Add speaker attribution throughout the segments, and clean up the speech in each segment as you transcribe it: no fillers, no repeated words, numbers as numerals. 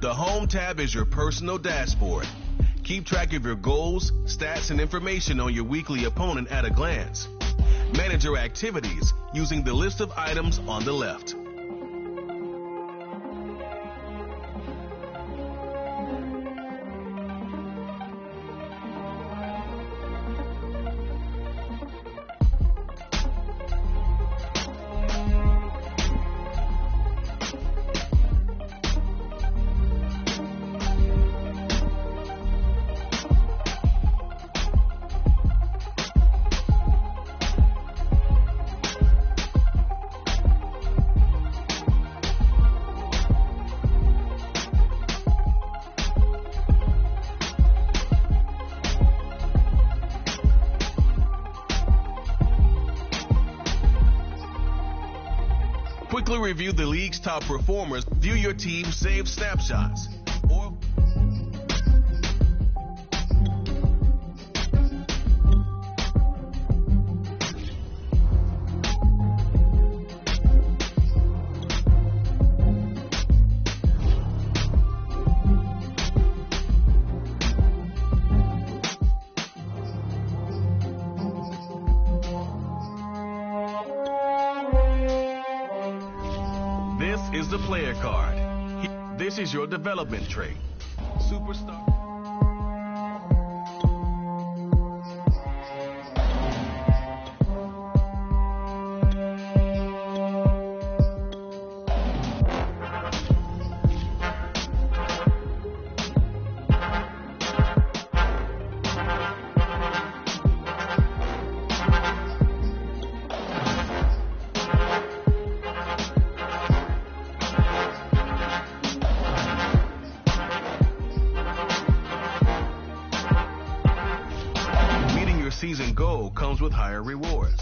Speaker 1: The Home tab is your personal dashboard. Keep track of your goals, stats, and information on your weekly opponent at a glance. Manage your activities using the list of items on the left. Quickly review the league's top performers, view your team's saved snapshots. This is the player card. This is your development trait. Superstar. Season goal comes with higher rewards.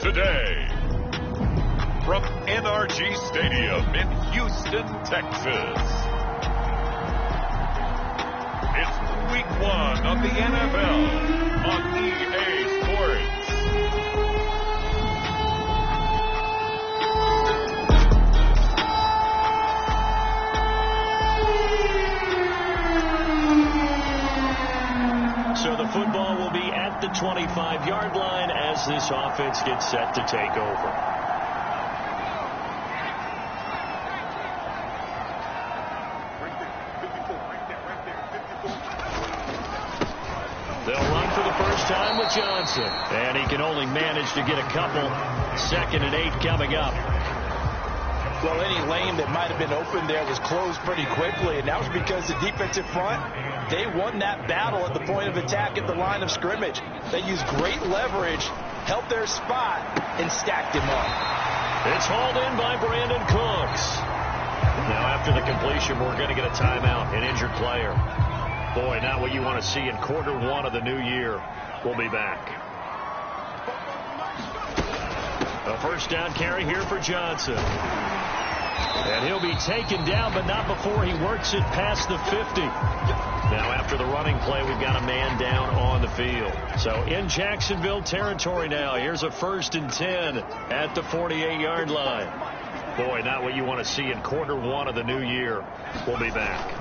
Speaker 2: Today, from NRG Stadium in Houston, Texas, it's Week 1 of the NFL on EA Sports.
Speaker 3: So the football will be at the 25-yard line as this offense gets set to take over. time with Johnson. And he can only manage to get a couple. 2nd and 8 coming up.
Speaker 4: Well, any lane that might have been open there was closed pretty quickly, and that was because the defensive front, they won that battle at the point of attack at the line of scrimmage. They used great leverage, held their spot, and stacked him up.
Speaker 3: It's hauled in by Brandon Cooks. Now, after the completion, we're going to get a timeout, an injured player. Boy, not what you want to see in quarter 1 of the new year. We'll be back. A first down carry here for Johnson. And he'll be taken down, but not before he works it past the 50. Now, after the running play, we've got a man down on the field. So, in Jacksonville territory now. Here's a 1st and 10 at the 48-yard line. Boy, not what you want to see in quarter 1 of the new year. We'll be back.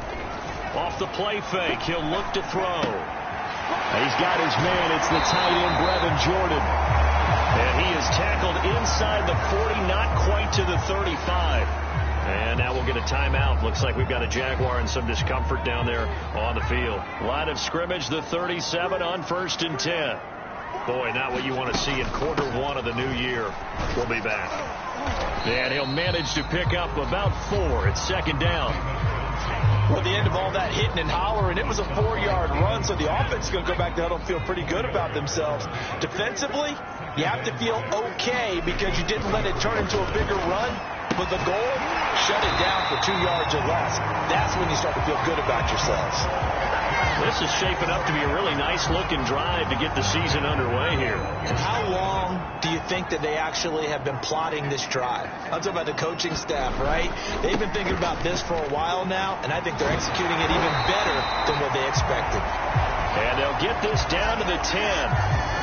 Speaker 3: Off the play fake, he'll look to throw. He's got his man. It's the tight end, Brevin Jordan. And he is tackled inside the 40, not quite to the 35. And now we'll get a timeout. Looks like we've got a Jaguar and some discomfort down there on the field. Line of scrimmage, the 37 on 1st and 10. Boy, not what you want to see in quarter 1 of the new year. We'll be back. And he'll manage to pick up about 4. It's 2nd down.
Speaker 4: Well, the end of all that hitting and hollering, it was a 4-yard run, so the offense is going to go back to huddle and feel pretty good about themselves. Defensively, you have to feel okay because you didn't let it turn into a bigger run. But the goal, shut it down for 2 yards or less. That's when you start to feel good about yourselves.
Speaker 3: This is shaping up to be a really nice-looking drive to get the season underway here.
Speaker 4: And how long do you think that they actually have been plotting this drive? I'm talking about the coaching staff, right? They've been thinking about this for a while now, and I think they're executing it even better than what they expected.
Speaker 3: And they'll get this down to the 10.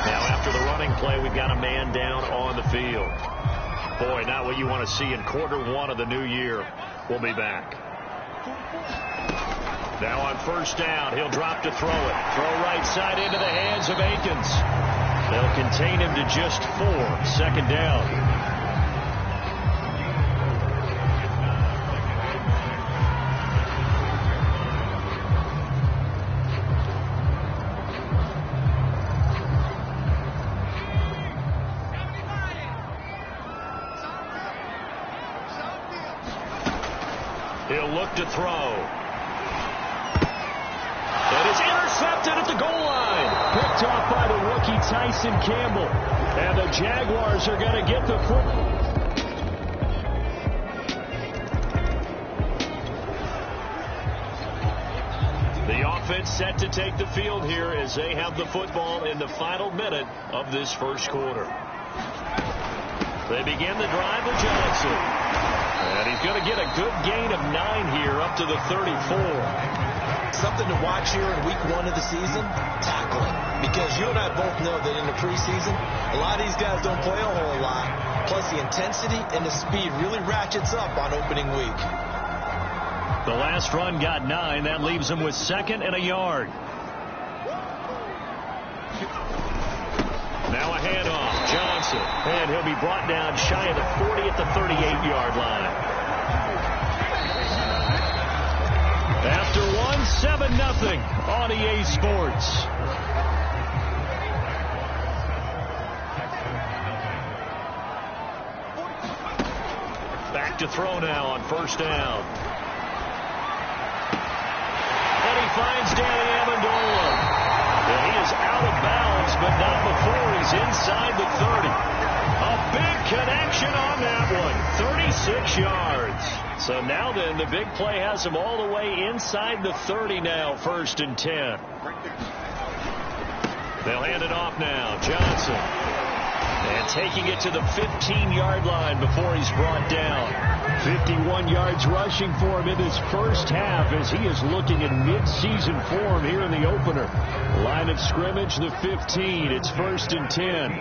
Speaker 3: Now, after the running play, we've got a man down on the field. Boy, not what you want to see in quarter 1 of the new year. We'll be back. Now on 1st down, he'll drop to throw it. Throw right side into the hands of Akins. They'll contain him to just 4. 2nd down. He'll look to throw. It is intercepted at the goal line. Picked off by the rookie Tyson Campbell. And the Jaguars are going to get the football. The offense set to take the field here as they have the football in the final minute of this 1st quarter. They begin the drive with Johnson. And he's going to get a good gain of 9 here up to the 34.
Speaker 4: Something to watch here in week 1 of the season, tackling. Because you and I both know that in the preseason, a lot of these guys don't play a whole lot. Plus the intensity and the speed really ratchets up on opening week.
Speaker 3: The last run got 9. That leaves him with 2nd and a yard. Now a handoff. Johnson. And he'll be brought down shy of the 40 at the 38-yard line. After 7-0 on EA Sports. Back to throw now on 1st down. And he finds Danny Amendola. And he is out of bounds, but not before he's inside the 30. A big connection on that one. 36 yards. So now then, the big play has him all the way inside the 30 now, 1st and 10. They'll hand it off now. Johnson. And taking it to the 15-yard line before he's brought down. 51 yards rushing for him in his 1st half as he is looking in mid-season form here in the opener. Line of scrimmage, the 15. It's 1st and 10.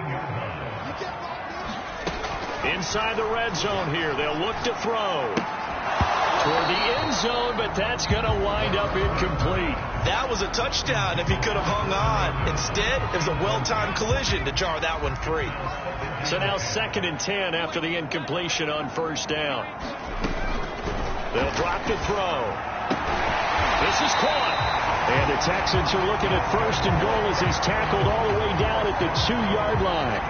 Speaker 3: Inside the red zone here. They'll look to throw. Toward the end zone, but that's going to wind up incomplete.
Speaker 4: That was a touchdown if he could have hung on. Instead, it was a well-timed collision to jar that one free.
Speaker 3: So now 2nd and 10 after the incompletion on 1st down. They'll drop to throw. This is caught. And the Texans are looking at 1st and goal as he's tackled all the way down at the 2-yard line.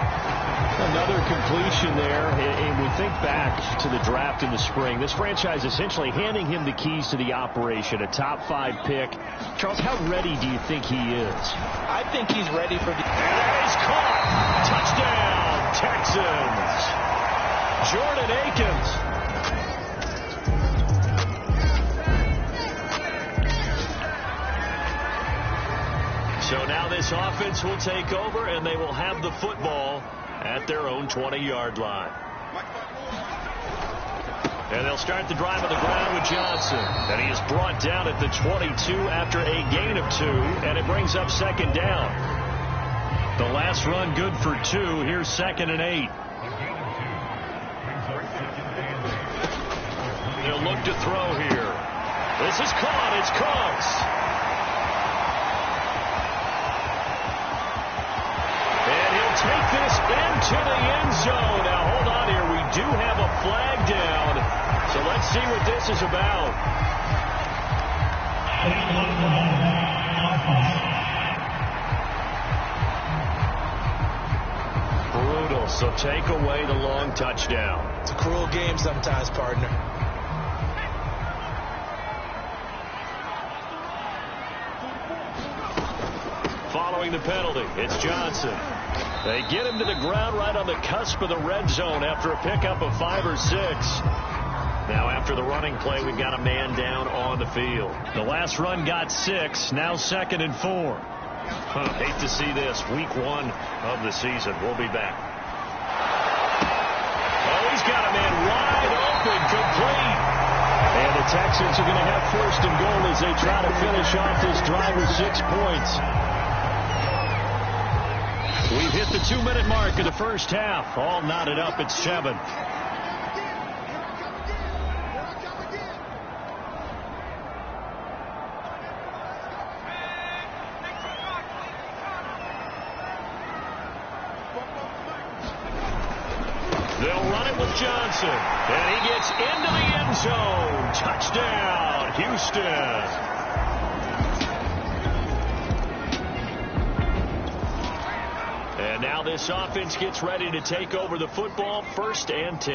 Speaker 3: Another completion there, and we think back to the draft in the spring. This franchise essentially handing him the keys to the operation, a top 5 pick. Charles, how ready do you think he is?
Speaker 4: I think he's ready for the...
Speaker 3: And that is caught. Touchdown, Texans. Jordan Akins. So now this offense will take over, and they will have the football at their own 20-yard line. And they'll start the drive on the ground with Johnson. And he is brought down at the 22 after a gain of 2, and it brings up 2nd down. The last run good for 2. Here's 2nd and 8. They'll look to throw here. This is caught. It's Cox. Take this into the end zone. Now, hold on here. We do have a flag down. So let's see what this is about. Brutal. So take away the long touchdown.
Speaker 4: It's a cruel game sometimes, partner.
Speaker 3: Following the penalty, it's Johnson. They get him to the ground right on the cusp of the red zone after a pickup of 5 or 6. Now after the running play, we've got a man down on the field. The last run got 6, now 2nd and 4. Hate to see this. Week 1 of the season. We'll be back. Oh, he's got a man wide open, complete. And the Texans are going to have 1st and goal as they try to finish off this drive with 6 points. We've hit the 2-minute mark of the first half. All knotted up at 7. They'll run it with Johnson. And he gets into the end zone. Touchdown, Houston. And now this offense gets ready to take over the football. 1st and 10.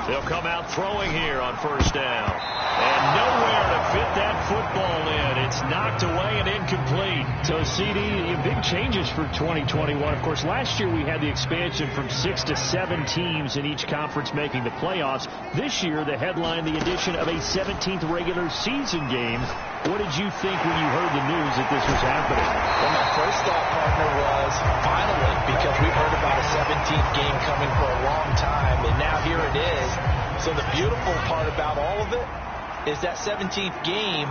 Speaker 3: They'll come out throwing here on 1st down. And nowhere to fit that football in. It's knocked away and incomplete. So, CD, big changes for 2021. Of course, last year we had the expansion from 6 to 7 teams in each conference making the playoffs. This year, the headline, the addition of a 17th regular season game. What did you think when you heard the news that this was happening?
Speaker 4: Well, my first thought, partner, was finally, because we've heard about a 17th game coming for a long time, and now here it is. So the beautiful part about all of it is that 17th game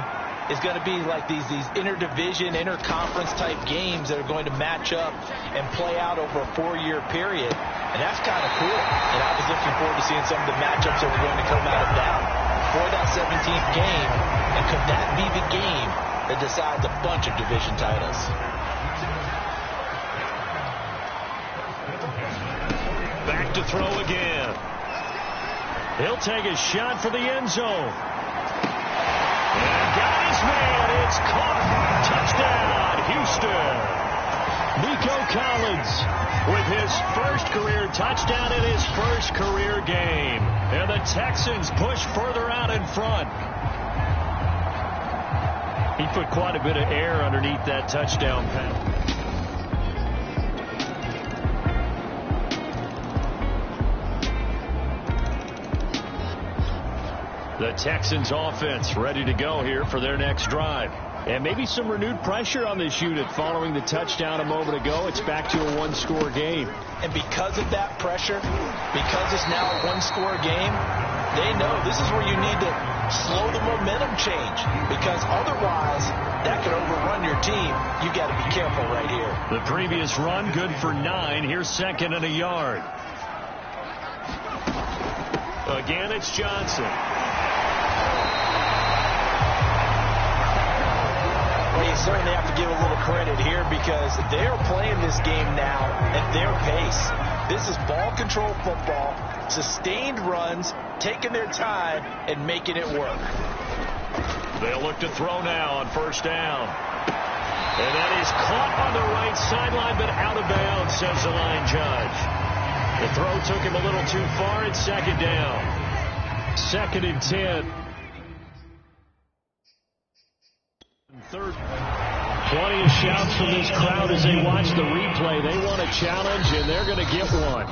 Speaker 4: is going to be like these interdivision, interconference type games that are going to match up and play out over a 4-year period. And that's kind of cool. And I was looking forward to seeing some of the matchups that are going to come out of that for that 17th game. And could that be the game that decides a bunch of division titles?
Speaker 3: Back to throw again. He'll take a shot for the end zone. And got his man. It's caught. Touchdown, Houston. Nico Collins with his first career touchdown in his first career game. And the Texans push further out in front. He put quite a bit of air underneath that touchdown pass. The Texans offense ready to go here for their next drive. And maybe some renewed pressure on this unit following the touchdown a moment ago. It's back to a 1-score game.
Speaker 4: And because of that pressure, because it's now a 1-score game, they know this is where you need to slow the momentum change. Because otherwise, that could overrun your team. You got to be careful right here.
Speaker 3: The previous run good for 9. Here's 2nd and a yard. Again, it's Johnson.
Speaker 4: Well, you certainly have to give a little credit here because they're playing this game now at their pace. This is ball control football, sustained runs, taking their time, and making it work.
Speaker 3: They'll look to throw now on first down. And that is caught on the right sideline, but out of bounds, says the line judge. The throw took him a little too far. It's second down. 2nd and 10. Third. Plenty of shouts from this crowd as they watch the replay. They want a challenge, and they're going to get one.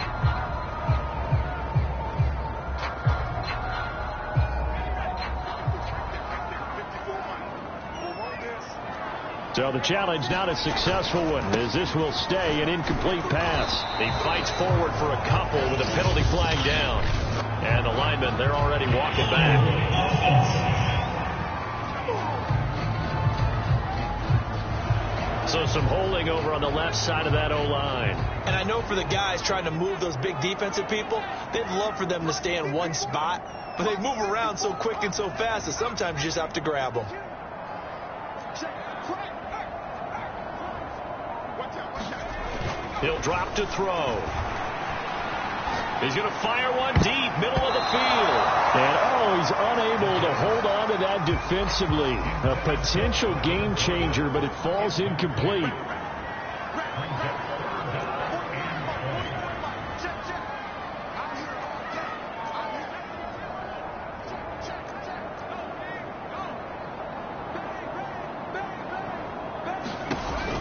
Speaker 3: So the challenge not a successful one, as this will stay an incomplete pass. He fights forward for a couple with a penalty flag down. And the linemen, they're already walking back. So some holding over on the left side of that O-line.
Speaker 4: And I know for the guys trying to move those big defensive people, they'd love for them to stay in one spot. But they move around so quick and so fast that sometimes you just have to grab them.
Speaker 3: He'll drop to throw. He's going to fire one deep, middle of the field. And, he's unable to hold on to that defensively. A potential game changer, but it falls incomplete.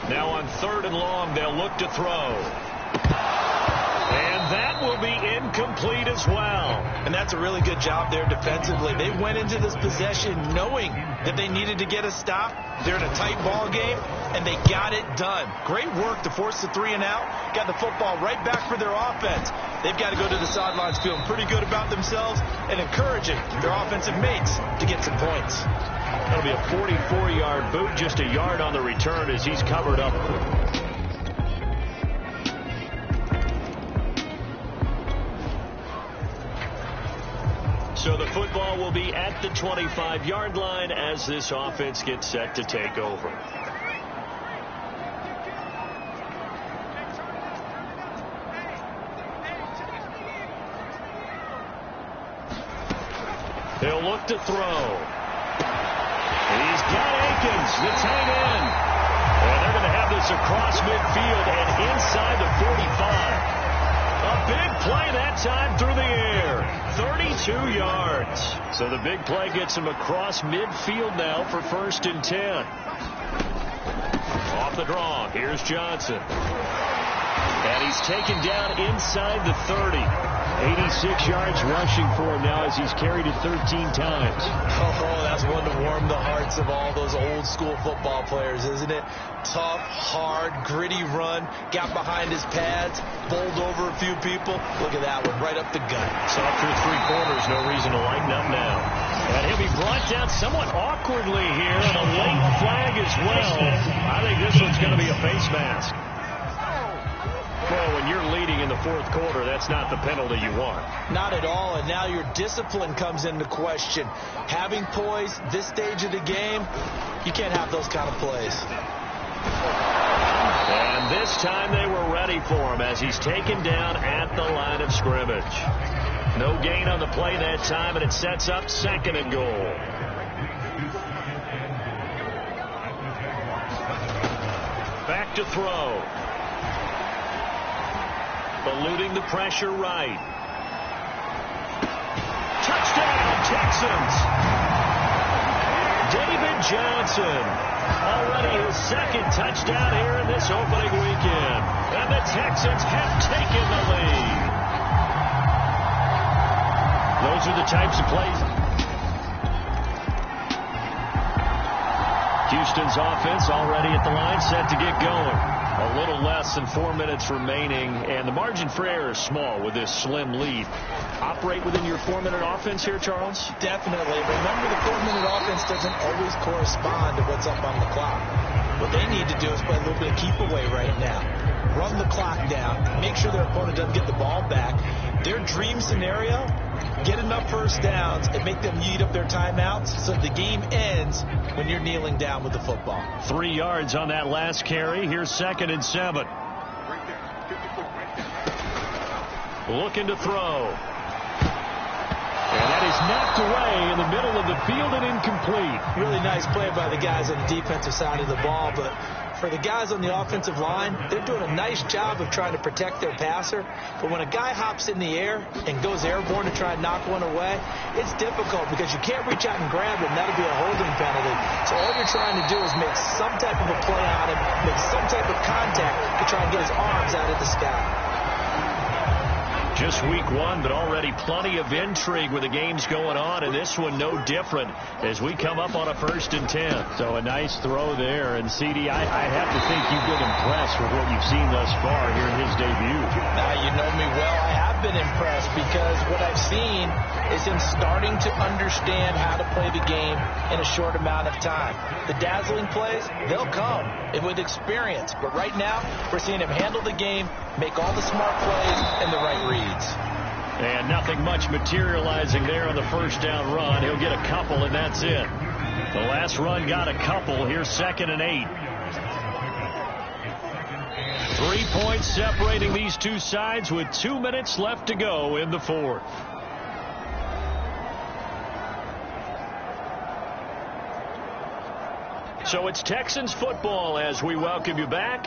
Speaker 3: Now on 3rd and long, they'll look to throw. And that will be incomplete as well.
Speaker 4: And that's a really good job there defensively. They went into this possession knowing that they needed to get a stop. They're in a tight ball game, and they got it done. Great work to force the 3 and out. Got the football right back for their offense. They've got to go to the sidelines feeling pretty good about themselves and encouraging their offensive mates to get some points.
Speaker 3: That'll be a 44-yard boot, just a yard on the return as he's covered up. So the football will be at the 25-yard line as this offense gets set to take over. They'll look to throw. He's got Akins. Let's hang in. And they're going to have this across midfield and inside the 45. A big play that time through the air. 32 yards. So the big play gets him across midfield now for 1st and 10. Off the draw. Here's Johnson. And he's taken down inside the 30. 86 yards rushing for him now as he's carried it 13 times.
Speaker 4: Oh, that's one to warm the hearts of all those old school football players, isn't it? Tough, hard, gritty run. Got behind his pads, bowled over a few people. Look at that one, right up the gut.
Speaker 3: So up through 3 quarters, no reason to lighten up now. And he'll be brought down somewhat awkwardly here, and a late flag as well. I think this one's going to be a face mask. Well, when you're leading in the 4th quarter, that's not the penalty you want.
Speaker 4: Not at all, and now your discipline comes into question. Having poise this stage of the game, you can't have those kind of plays.
Speaker 3: And this time they were ready for him as he's taken down at the line of scrimmage. No gain on the play that time, and it sets up 2nd and goal. Back to throw. Eluding the pressure right. Touchdown, Texans. David Johnson. Already his 2nd touchdown here in this opening weekend. And the Texans have taken the lead. Those are the types of plays. Houston's offense already at the line, set to get going. A little less than 4 minutes remaining, and the margin for error is small with this slim lead. Operate within your 4-minute offense here, Charles?
Speaker 4: Definitely. Remember, the 4-minute offense doesn't always correspond to what's up on the clock. What they need to do is play a little bit of keep away right now. Run the clock down. Make sure their opponent doesn't get the ball back. Their dream scenario Get enough first downs and make them eat up their timeouts so the game ends when you're kneeling down with the football.
Speaker 3: 3 yards on that last carry. Here's 2nd and 7. Looking to throw. And that is knocked away in the middle of the field and incomplete.
Speaker 4: Really nice play by the guys on the defensive side of the ball, but for the guys on the offensive line, they're doing a nice job of trying to protect their passer. But when a guy hops in the air and goes airborne to try and knock one away, it's difficult because you can't reach out and grab him. That'll be a holding penalty. So all you're trying to do is make some type of a play on him, make some type of contact to try and get his arms out of the sky.
Speaker 3: Just week 1, but already plenty of intrigue with the games going on, and this one no different as we come up on a 1st and 10.
Speaker 5: So a nice throw there, and CD, I have to think you've been impressed with what you've seen thus far here in his debut.
Speaker 4: Now, you know me well. I have been impressed because what I've seen is him starting to understand how to play the game in a short amount of time. The dazzling plays, they'll come with experience, but right now we're seeing him handle the game, make all the smart plays and the right reads.
Speaker 3: And nothing much materializing there on the first down run. He'll get a couple, and that's it. The last run got a couple. Here's 2nd and 8. 3 points separating these two sides with 2 minutes left to go in the 4th. So it's Texans football as we welcome you back.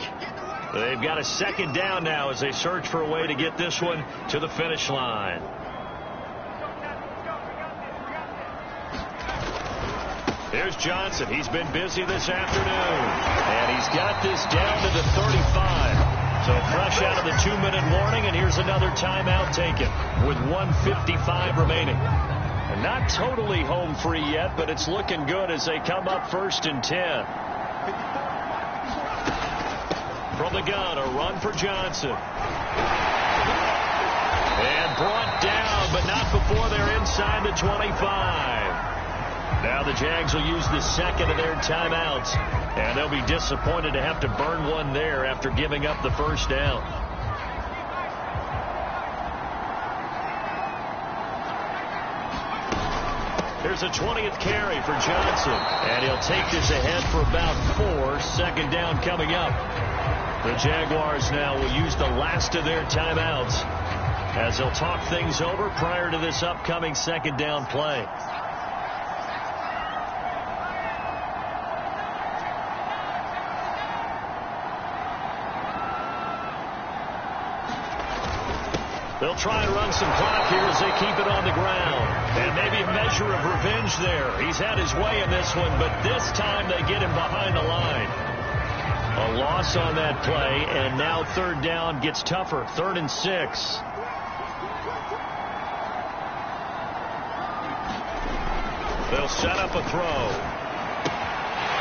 Speaker 3: They've got a 2nd down now as they search for a way to get this one to the finish line. Here's Johnson. He's been busy this afternoon. And he's got this down to the 35. So fresh out of the 2-minute warning, and here's another timeout taken with 1:55 remaining. And not totally home free yet, but it's looking good as they come up 1st and 10. From the gun, a run for Johnson. And brought down, but not before they're inside the 25. Now the Jags will use the 2nd of their timeouts. And they'll be disappointed to have to burn one there after giving up the first down. Here's a 20th carry for Johnson. And he'll take this ahead for about 4. 2nd down coming up. The Jaguars now will use the last of their timeouts as they'll talk things over prior to this upcoming 2nd down play. They'll try and run some clock here as they keep it on the ground. And maybe a measure of revenge there. He's had his way in this one, but this time they get him behind the line. A loss on that play, and now 3rd down gets tougher. 3rd and 6. They'll set up a throw.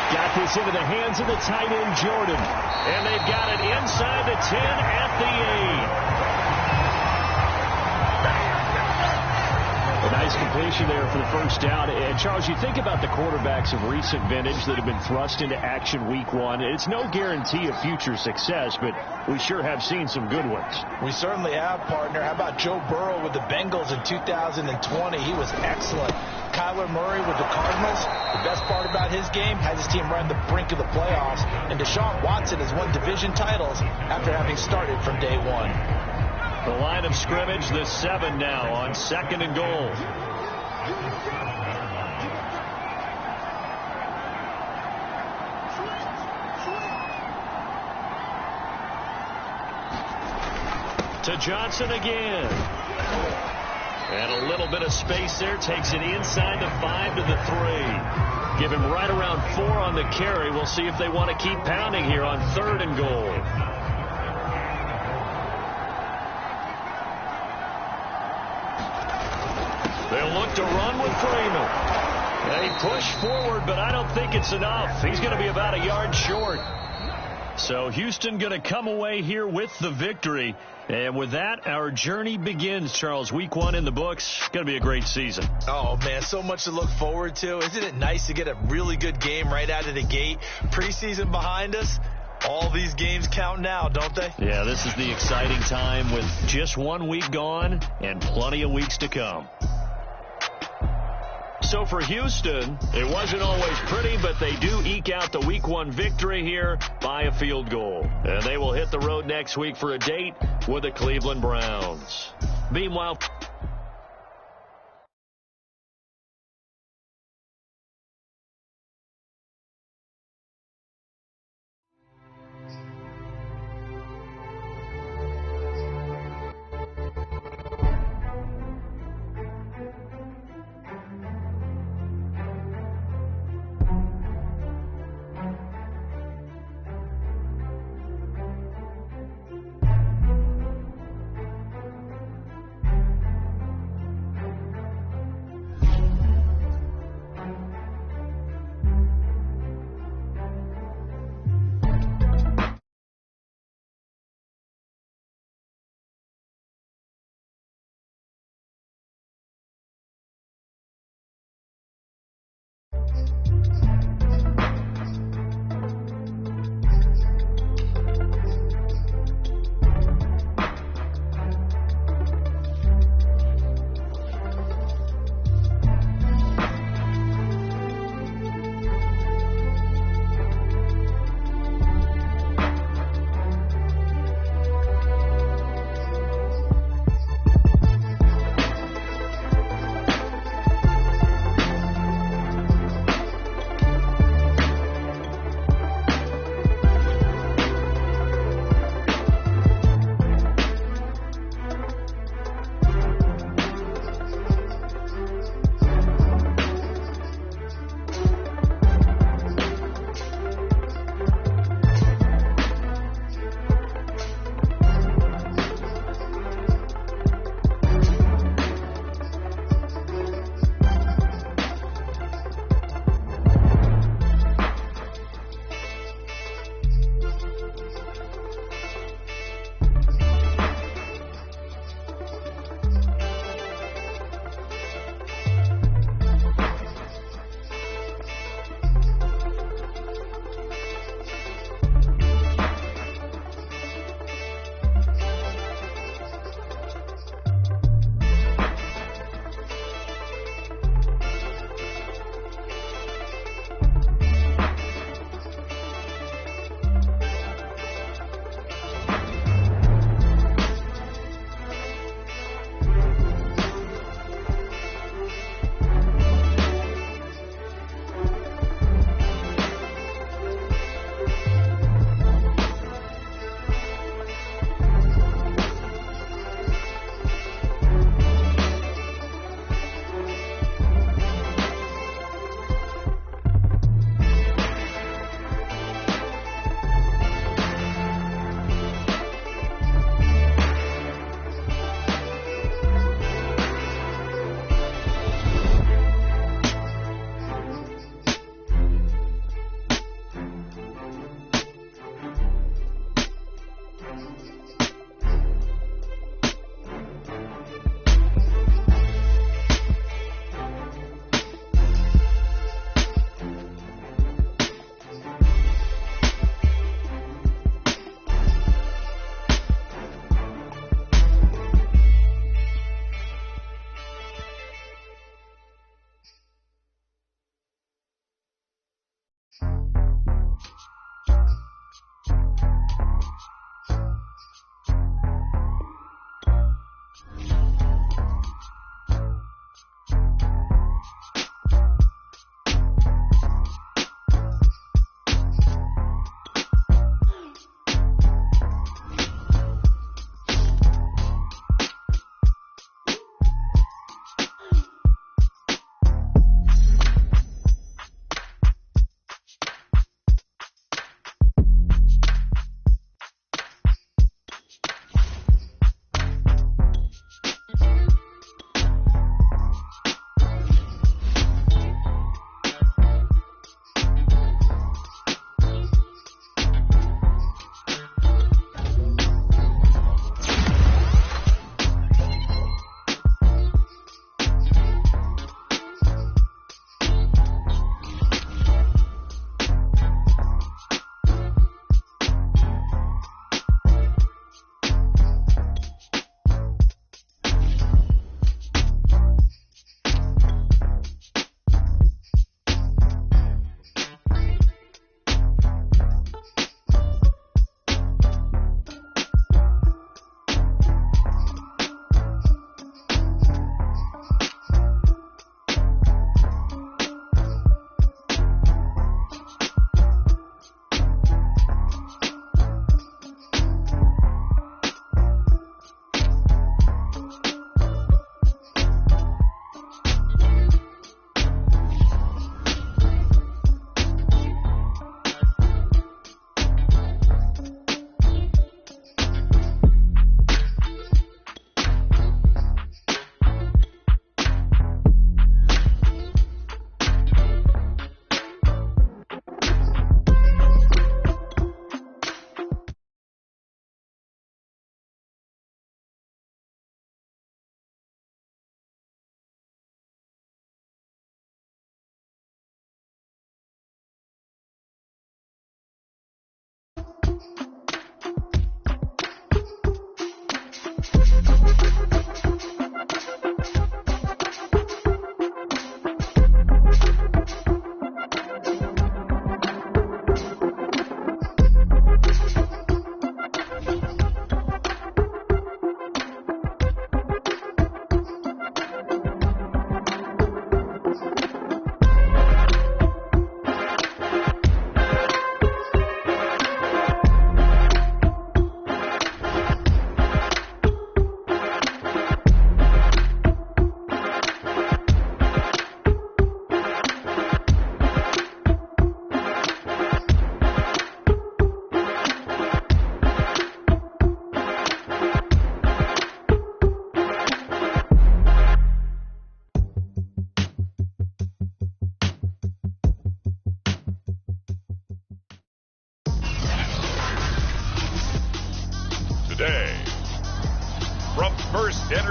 Speaker 5: Got this into the hands of the tight end, Jordan.
Speaker 3: And they've got it inside the 10 at the 8.
Speaker 5: A nice completion there for the first down. And, Charles, you think about the quarterbacks of recent vintage that have been thrust into action week 1. It's no guarantee of future success, but we sure have seen some good ones.
Speaker 4: We certainly have, partner. How about Joe Burrow with the Bengals in 2020? He was excellent. Kyler Murray with the Cardinals. The best part about his game, has his team right on the brink of the playoffs. And Deshaun Watson has won division titles after having started from day 1.
Speaker 3: The line of scrimmage, the 7 now on 2nd and goal. To Johnson again. And a little bit of space there. Takes it inside the 5 to the 3. Give him right around 4 on the carry. We'll see if they want to keep pounding here on 3rd and goal. They'll look to run with Freeman. They push forward, but I don't think it's enough. He's going to be about a yard short. So Houston going to come away here with the victory. And with that, our journey begins, Charles. Week 1 in the books. Going to be a great season.
Speaker 4: Oh, man, so much to look forward to. Isn't it nice to get a really good game right out of the gate? Preseason behind us. All these games count now, don't they?
Speaker 3: Yeah, this is the exciting time with just 1 week gone and plenty of weeks to come. So for Houston, it wasn't always pretty, but they do eke out the Week 1 victory here by a field goal. And they will hit the road next week for a date with the Cleveland Browns. Meanwhile,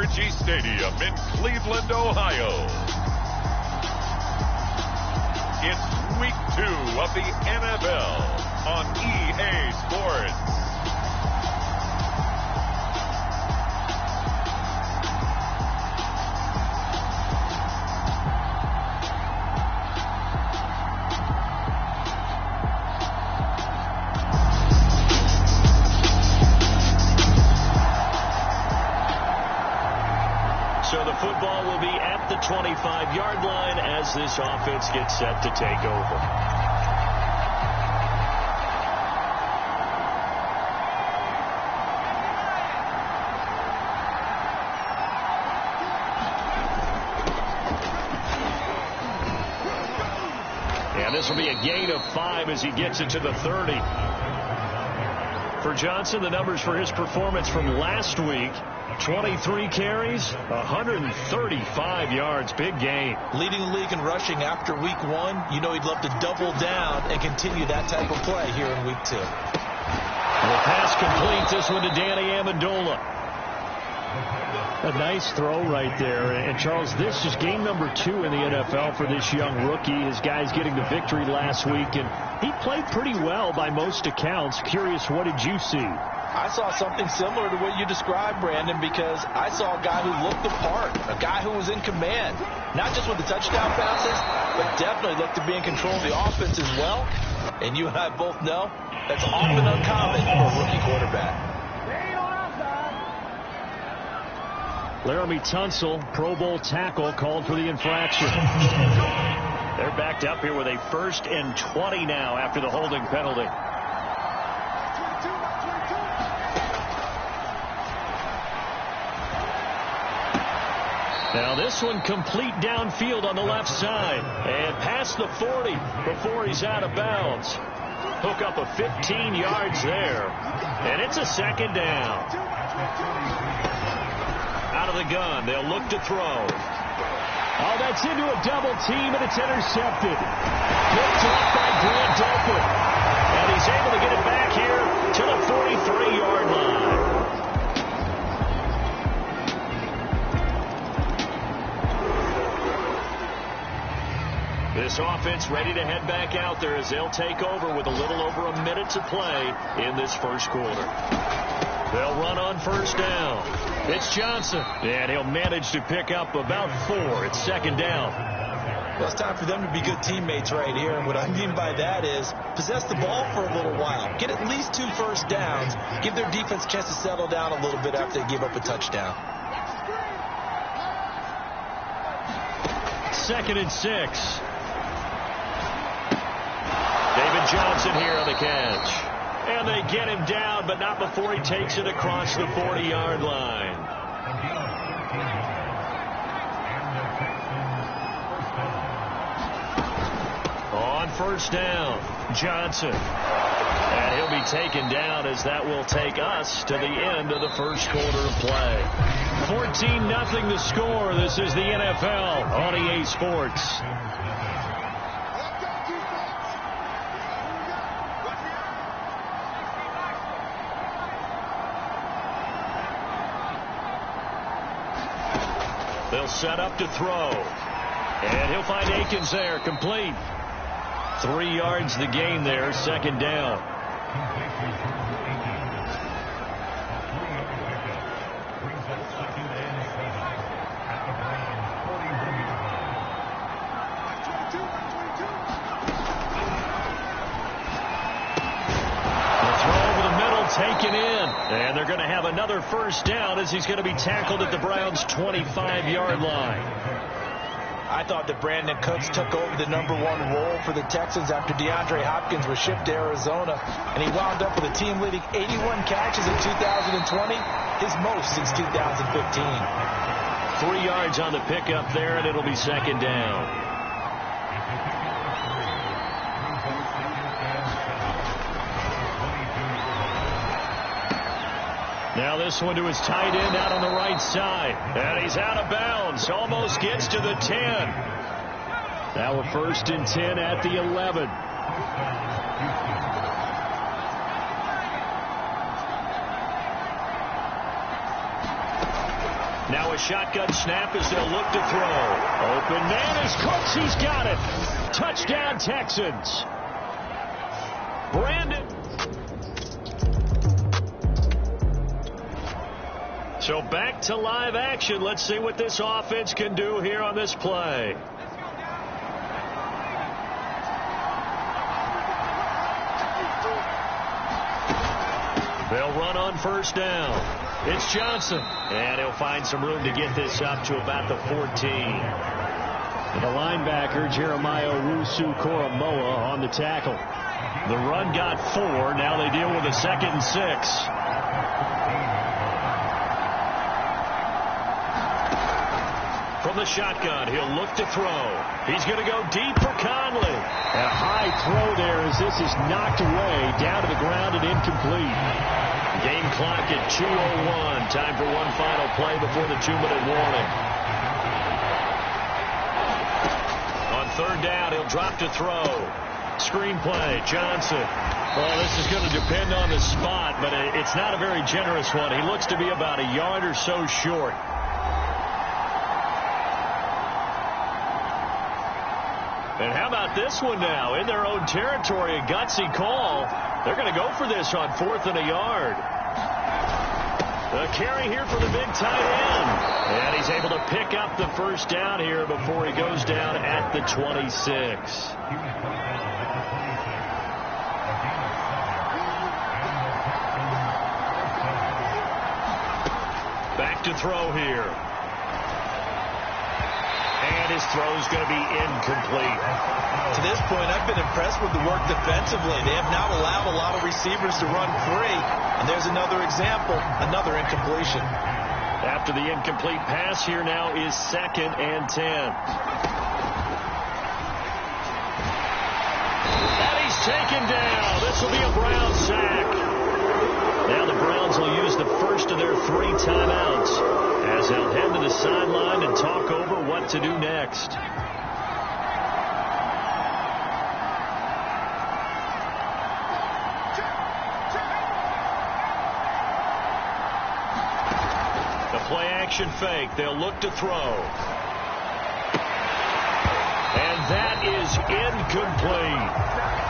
Speaker 2: Energy Stadium in Cleveland, Ohio. It's week 2 of the NFL on EA Sports.
Speaker 3: So the football will be at the 25-yard line as this offense gets set to take over. And this will be a gain of 5 as he gets it to the 30. For Johnson, the numbers for his performance from last week: 23 carries, 135 yards. Big gain.
Speaker 4: Leading the league in rushing after week 1. You know he'd love to double down and continue that type of play here in week 2.
Speaker 3: The pass complete. This one to Danny Amendola. A nice throw right there. And, Charles, this is game number 2 in the NFL for this young rookie. His guys getting the victory last week, and he played pretty well by most accounts. Curious, what did you see?
Speaker 4: I saw something similar to what you described, Brandon, because I saw a guy who looked the part, a guy who was in command, not just with the touchdown passes, but definitely looked to be in control of the offense as well. And you and I both know that's often uncommon for a rookie quarterback.
Speaker 3: Laramie Tunsil, Pro Bowl tackle, called for the infraction. They're backed up here with a 1st and 20 now after the holding penalty. Now this one complete downfield on the left side and past the 40 before he's out of bounds. Hook up a 15 yards there, and it's a 2nd down. Out of the gun, they'll look to throw. Oh, that's into a double team, and it's intercepted. Picked off by Grant Delpit, and he's able to get it back here to the 43-yard line. This offense ready to head back out there as they'll take over with a little over a minute to play in this first quarter. They'll run on 1st down. It's Johnson, and he'll manage to pick up about 4. It's 2nd down.
Speaker 4: Well, it's time for them to be good teammates right here, and what I mean by that is possess the ball for a little while. Get at least 2 first downs. Give their defense a chance to settle down a little bit after they give up a touchdown.
Speaker 3: 2nd and 6. David Johnson here on the catch. And they get him down, but not before he takes it across the 40-yard line. On 1st down, Johnson. And he'll be taken down as that will take us to the end of the first quarter of play. 14-0 the score. This is the NFL on EA Sports. They'll set up to throw. And he'll find Akins there, complete. 3 yards the gain there, 2nd down. Taken in, and they're going to have another 1st down as he's going to be tackled at the Browns' 25-yard line.
Speaker 4: I thought that Brandon Cooks took over the number 1 role for the Texans after DeAndre Hopkins was shipped to Arizona, and he wound up with a team-leading 81 catches in 2020, his most since 2015.
Speaker 3: 3 yards on the pickup there, and it'll be 2nd down. Now this one to his tight end out on the right side. And he's out of bounds. Almost gets to the 10. Now a 1st and 10 at the 11. Now a shotgun snap as they'll look to throw. Open man is Cooks. He's got it. Touchdown, Texans. Brandon. So back to live action. Let's see what this offense can do here on this play. They'll run on first down. It's Johnson. And he'll find some room to get this up to about the 14. The linebacker, Jeremiah Owusu-Koramoah, on the tackle. The run got 4. Now they deal with a 2nd and 6. From the shotgun, he'll look to throw. He's going to go deep for Conley. A high throw there as this is knocked away, down to the ground and incomplete. Game clock at 2:01. Time for one final play before the 2-minute warning. On third down, he'll drop to throw. Screen play, Johnson. Well, this is going to depend on the spot, but it's not a very generous one. He looks to be about a yard or so short. And how about this one now? In their own territory, a gutsy call. They're going to go for this on 4th and a yard. The carry here for the big tight end. And he's able to pick up the first down here before he goes down at the 26. Back to throw here. And his throw is going to be incomplete.
Speaker 4: To this point, I've been impressed with the work defensively. They have not allowed a lot of receivers to run free. And there's another example, another incompletion.
Speaker 3: After the incomplete pass, here now is 2nd and 10. And he's taken down. This will be a Brown sack. Now the Browns will use the first of their 3 timeouts as they'll head to the sideline and talk over what to do next. The play action fake. They'll look to throw. And that is incomplete.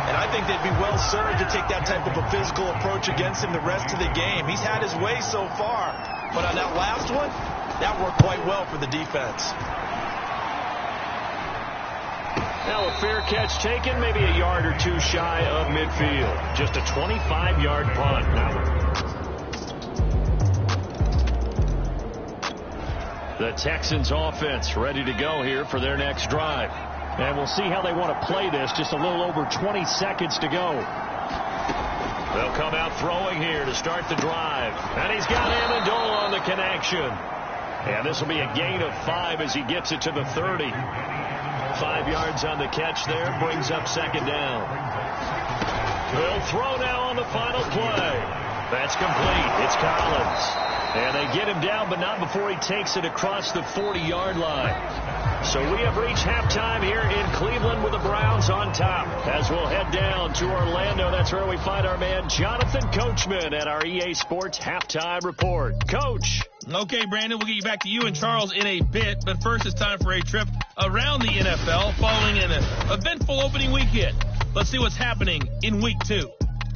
Speaker 4: And I think they'd be well served to take that type of a physical approach against him the rest of the game. He's had his way so far. But on that last one, that worked quite well for the defense.
Speaker 3: Now a fair catch taken, maybe a yard or 2 shy of midfield. Just a 25-yard punt. The Texans offense ready to go here for their next drive. And we'll see how they want to play this. Just a little over 20 seconds to go. They'll come out throwing here to start the drive. And he's got Amendola on the connection. And this will be a gain of 5 as he gets it to the 30. 5 yards on the catch there. Brings up 2nd down. They'll throw now on the final play. That's complete. It's Collins. And they get him down, but not before he takes it across the 40-yard line. So we have reached halftime here in Cleveland with the Browns on top. As we'll head down to Orlando, that's where we find our man Jonathan Coachman at our EA Sports Halftime Report. Coach.
Speaker 6: Okay, Brandon, we'll get you back to you and Charles in a bit. But first, it's time for a trip around the NFL following an eventful opening weekend. Let's see what's happening in Week 2.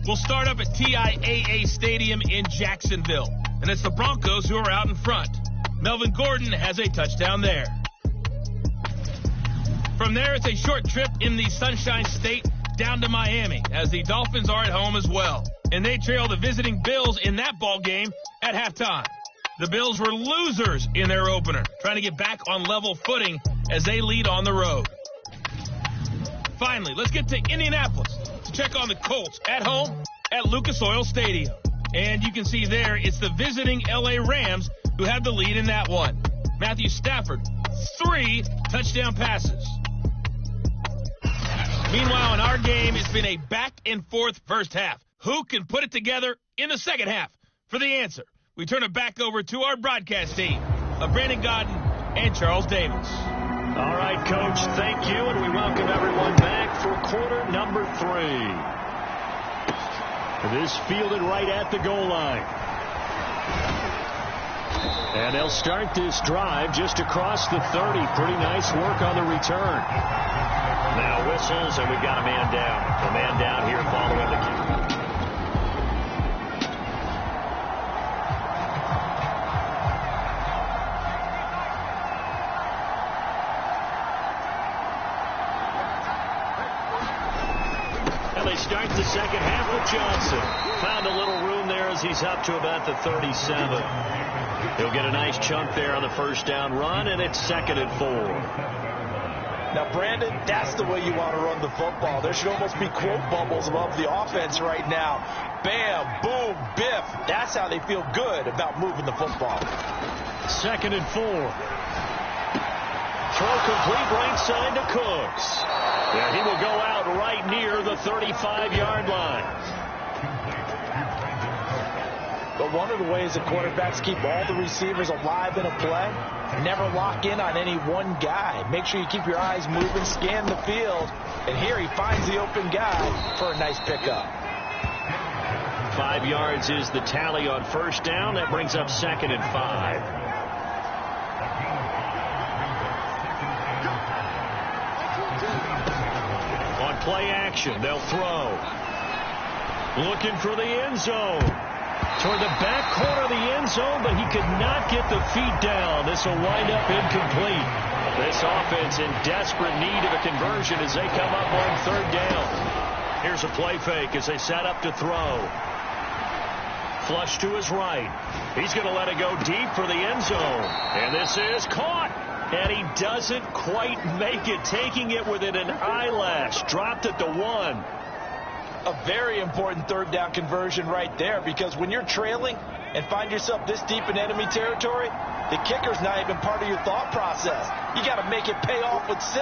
Speaker 6: We'll start up at TIAA Stadium in Jacksonville. And it's the Broncos who are out in front. Melvin Gordon has a touchdown there. From there, it's a short trip in the Sunshine State down to Miami, as the Dolphins are at home as well. And they trail the visiting Bills in that ball game at halftime. The Bills were losers in their opener, trying to get back on level footing as they lead on the road. Finally, let's get to Indianapolis to check on the Colts at home at Lucas Oil Stadium. And you can see there, it's the visiting LA Rams who have the lead in that one. Matthew Stafford, 3 touchdown passes. Meanwhile, in our game, it's been a back-and-forth first half. Who can put it together in the second half? For the answer, we turn it back over to our broadcast team of Brandon Godden and Charles Davis.
Speaker 3: All right, Coach, thank you, and we welcome everyone back for quarter number 3. This fielded right at the goal line. And they'll start this drive just across the 30. Pretty nice work on the return. Now whistles, and we've got a man down. A man down here following the kick. And they start the second half with Johnson. Found a little room there as he's up to about the 37. He'll get a nice chunk there on the first down run, and it's 2nd and 4.
Speaker 4: Now, Brandon, that's the way you want to run the football. There should almost be quote bubbles above the offense right now. Bam, boom, biff. That's how they feel good about moving the football.
Speaker 3: 2nd and 4. Throw complete right side to Cooks. Yeah, he will go out right near the 35-yard line.
Speaker 4: But one of the ways that quarterbacks keep all the receivers alive in a play, never lock in on any one guy. Make sure you keep your eyes moving, scan the field. And here he finds the open guy for a nice pickup.
Speaker 3: 5 yards is the tally on first down. That brings up 2nd and 5. On play action, they'll throw. Looking for the end zone. Toward the back corner of the end zone, but he could not get the feet down. This will wind up incomplete. This offense in desperate need of a conversion as they come up on 3rd down. Here's a play fake as they set up to throw. Flush to his right. He's going to let it go deep for the end zone. And this is caught. And he doesn't quite make it, taking it within an eyelash. Dropped at the 1.
Speaker 4: A very important 3rd down conversion right there, because when you're trailing and find yourself this deep in enemy territory, the kicker's not even part of your thought process. You got to make it pay off with 6.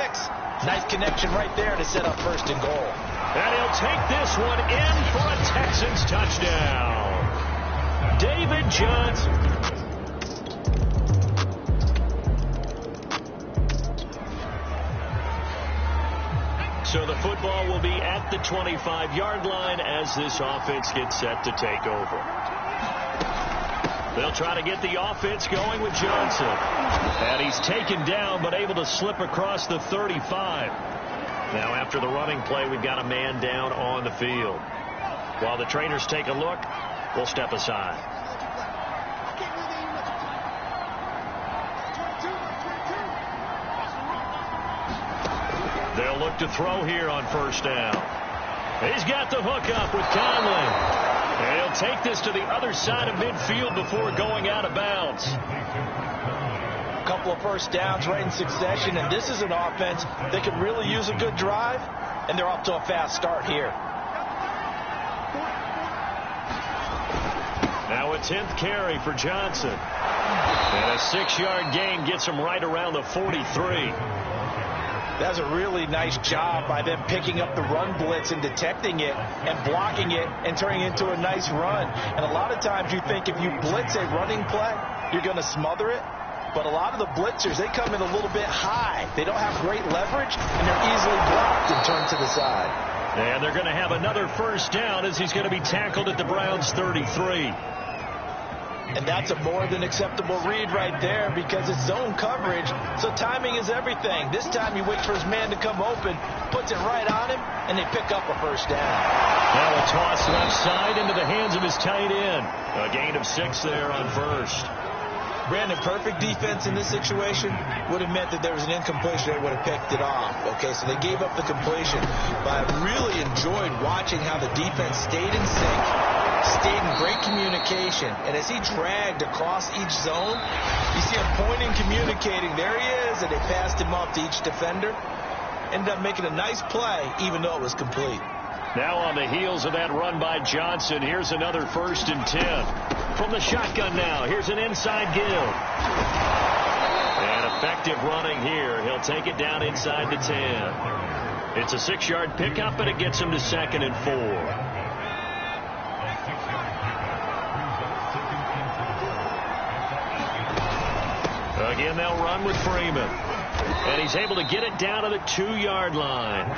Speaker 4: Nice connection right there to set up 1st and goal.
Speaker 3: And he'll take this one in for a Texans touchdown. David Johnson. So the football will be at the 25-yard line as this offense gets set to take over. They'll try to get the offense going with Johnson. And he's taken down but able to slip across the 35. Now after the running play, we've got a man down on the field. While the trainers take a look, we'll step aside. They'll look to throw here on first down. He's got the hook up with Conley. And he'll take this to the other side of midfield before going out of bounds.
Speaker 4: A couple of first downs right in succession, and this is an offense that could really use a good drive, and they're off to a fast start here.
Speaker 3: Now a 10th carry for Johnson. And a 6-yard gain gets him right around the 43.
Speaker 4: That's a really nice job by them picking up the run blitz and detecting it and blocking it and turning it into a nice run. And a lot of times you think if you blitz a running play, you're going to smother it. But a lot of the blitzers, they come in a little bit high. They don't have great leverage, and they're easily blocked and turned to the side.
Speaker 3: And they're going to have another first down as he's going to be tackled at the Browns' 33.
Speaker 4: And that's a more than acceptable read right there because it's zone coverage, so timing is everything. This time he waits for his man to come open, puts it right on him, and they pick up a first down.
Speaker 3: Now a toss left side into the hands of his tight end. A gain of 6 there on first.
Speaker 4: Brandon, perfect defense in this situation would have meant that there was an incompletion. They would have picked it off. Okay, so they gave up the completion. But I really enjoyed watching how the defense stayed in sync, stayed in great communication. And as he dragged across each zone, you see him pointing, communicating. There he is, and they passed him off to each defender. Ended up making a nice play, even though it was complete.
Speaker 3: Now on the heels of that run by Johnson, here's another 1st and 10. From the shotgun now, here's an inside give. And effective running here. He'll take it down inside the 10. It's a 6-yard pickup, and it gets him to 2nd and 4. Again, they'll run with Freeman. And he's able to get it down to the 2-yard line.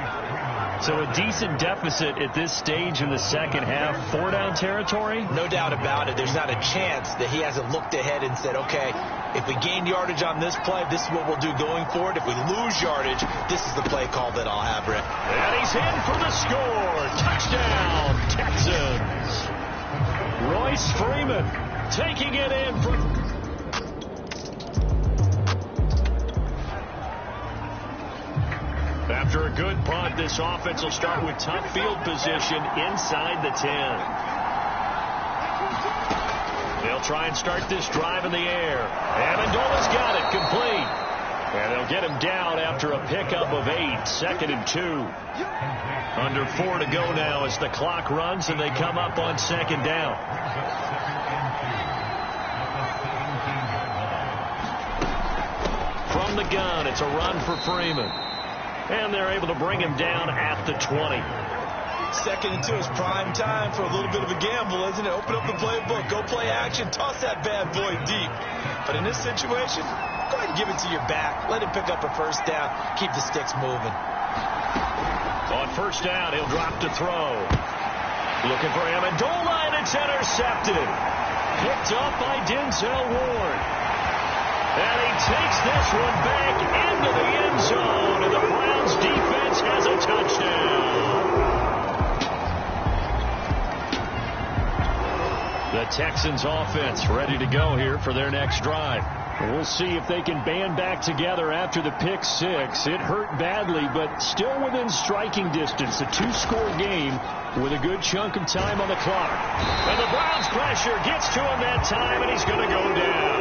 Speaker 5: So a decent deficit at this stage in the second half. 4-down territory?
Speaker 4: No doubt about it. There's not a chance that he hasn't looked ahead and said, okay, if we gain yardage on this play, this is what we'll do going forward. If we lose yardage, this is the play call that I'll have, Rick.
Speaker 3: And he's in for the score. Touchdown, Texans.
Speaker 5: Royce Freeman taking it in for...
Speaker 3: After a good punt, this offense will start with tough field position inside the 10. They'll try and start this drive in the air. Amendola's got it complete. And they'll get him down after a pickup of 8, 2nd and 2. Under 4 to go now as the clock runs and they come up on 2nd down. From the gun, it's a run for Freeman. And they're able to bring him down at the 20.
Speaker 4: 2nd and 2 is prime time for a little bit of a gamble, isn't it? Open up the playbook, go play action, toss that bad boy deep. But in this situation, go ahead and give it to your back. Let him pick up a 1st down. Keep the sticks moving.
Speaker 3: On 1st down, he'll drop to throw. Looking for Amendola, and it's intercepted. Picked up by Denzel Ward. And he takes this one back into the end zone, and the Browns defense has a touchdown.
Speaker 5: The Texans offense ready to go here for their next drive. We'll see if they can band back together after the pick 6. It hurt badly, but still within striking distance. A 2-score game with a good chunk of time on the clock.
Speaker 3: And the Browns pressure gets to him that time, and he's going to go down.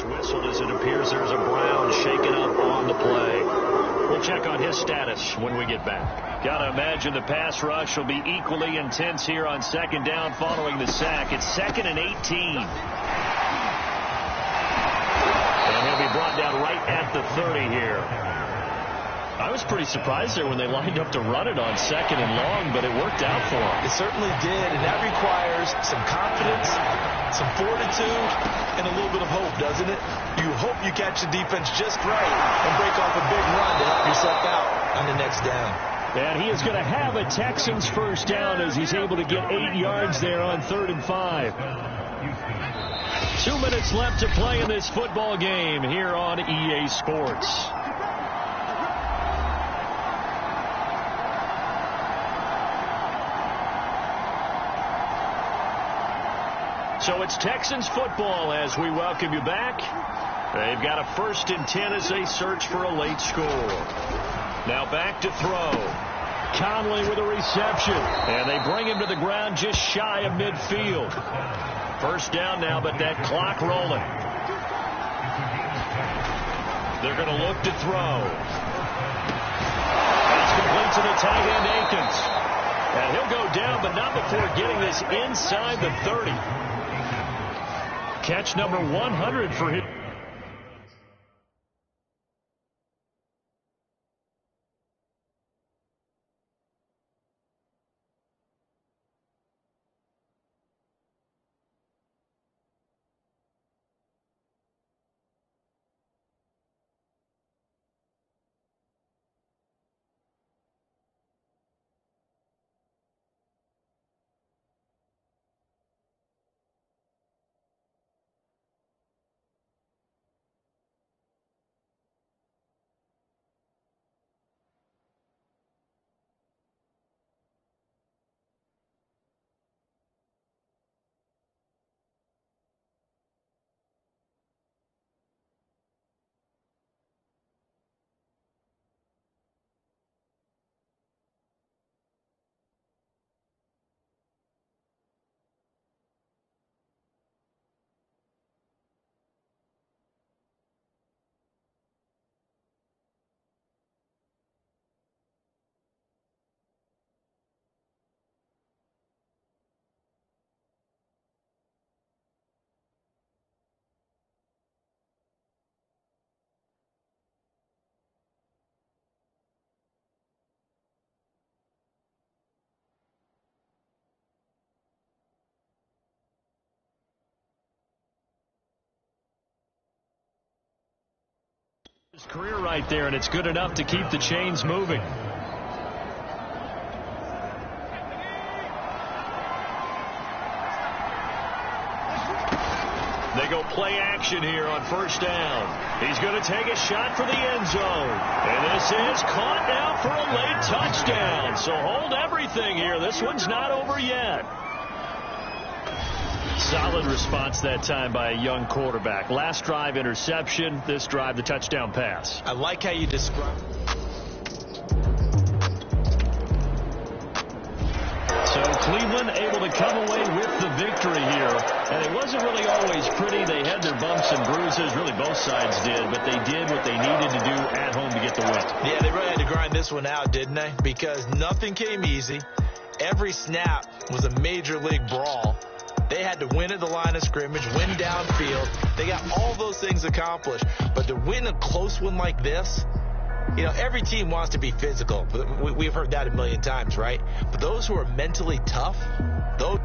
Speaker 3: is whistled as it appears there's a Brown shaken up on the play. We'll check on his status when we get back. Got to imagine the pass rush will be equally intense here on second down following the sack. It's 2nd and 18. And he'll be brought down right at the 30 here. I was pretty surprised there when they lined up to run it on 2nd and long, but it worked out for them.
Speaker 4: It certainly did, and that requires some confidence, some fortitude, and a little bit of hope, doesn't it? You hope you catch the defense just right and break off a big run to help yourself out on the next down.
Speaker 3: And he is going to have a Texans first down as he's able to get 8 yards there on 3rd and 5. 2 minutes left to play in this football game here on EA Sports. So it's Texans football as we welcome you back. They've got a 1st and 10 as they search for a late score. Now back to throw. Conley with a reception. And they bring him to the ground just shy of midfield. First down now, but that clock rolling. They're going to look to throw. It's complete to the tight end, Akins. And he'll go down, but not before getting this inside the 30. Catch number 100 for him. His career right there, and it's good enough to keep the chains moving. They go play action here on first down. He's going to take a shot for the end zone. And this is caught now for a late touchdown. So hold everything here. This one's not over yet. Solid response that time by a young quarterback. Last drive, interception. This drive, the touchdown pass.
Speaker 4: I like how you describe.
Speaker 3: So Cleveland able to come away with the victory here. And it wasn't really always pretty. They had their bumps and bruises. Really, both sides did. But they did what they needed to do at home to get the win.
Speaker 4: Yeah, they really had to grind this one out, didn't they? Because nothing came easy. Every snap was a major league brawl. They had to win at the line of scrimmage, win downfield. They got all those things accomplished. But to win a close one like this, you know, every team wants to be physical. We've heard that a million times, right? But those who are mentally tough, those...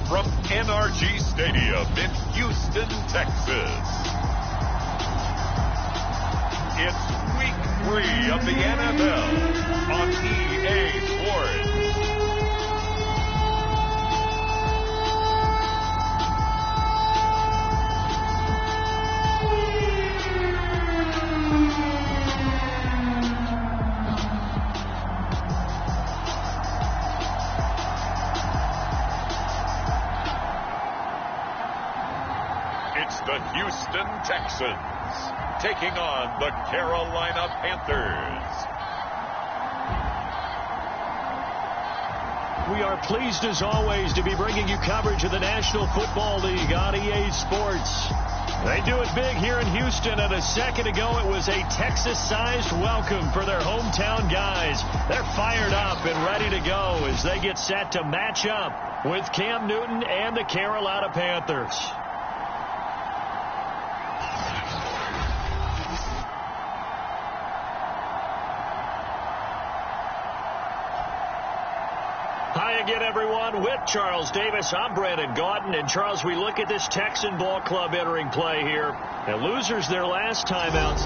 Speaker 2: from NRG Stadium in Houston, Texas. It's week 3 of the NFL on EA Sports. It's the Houston Texans taking on the Carolina Panthers.
Speaker 3: We are pleased as always to be bringing you coverage of the National Football League on EA Sports. They do it big here in Houston, and a second ago it was a Texas-sized welcome for their hometown guys. They're fired up and ready to go as they get set to match up with Cam Newton and the Carolina Panthers. Hi again, everyone. With Charles Davis, I'm Brandon Gaudin. And, Charles, we look at this Texan ball club entering play here. And losers their last time out.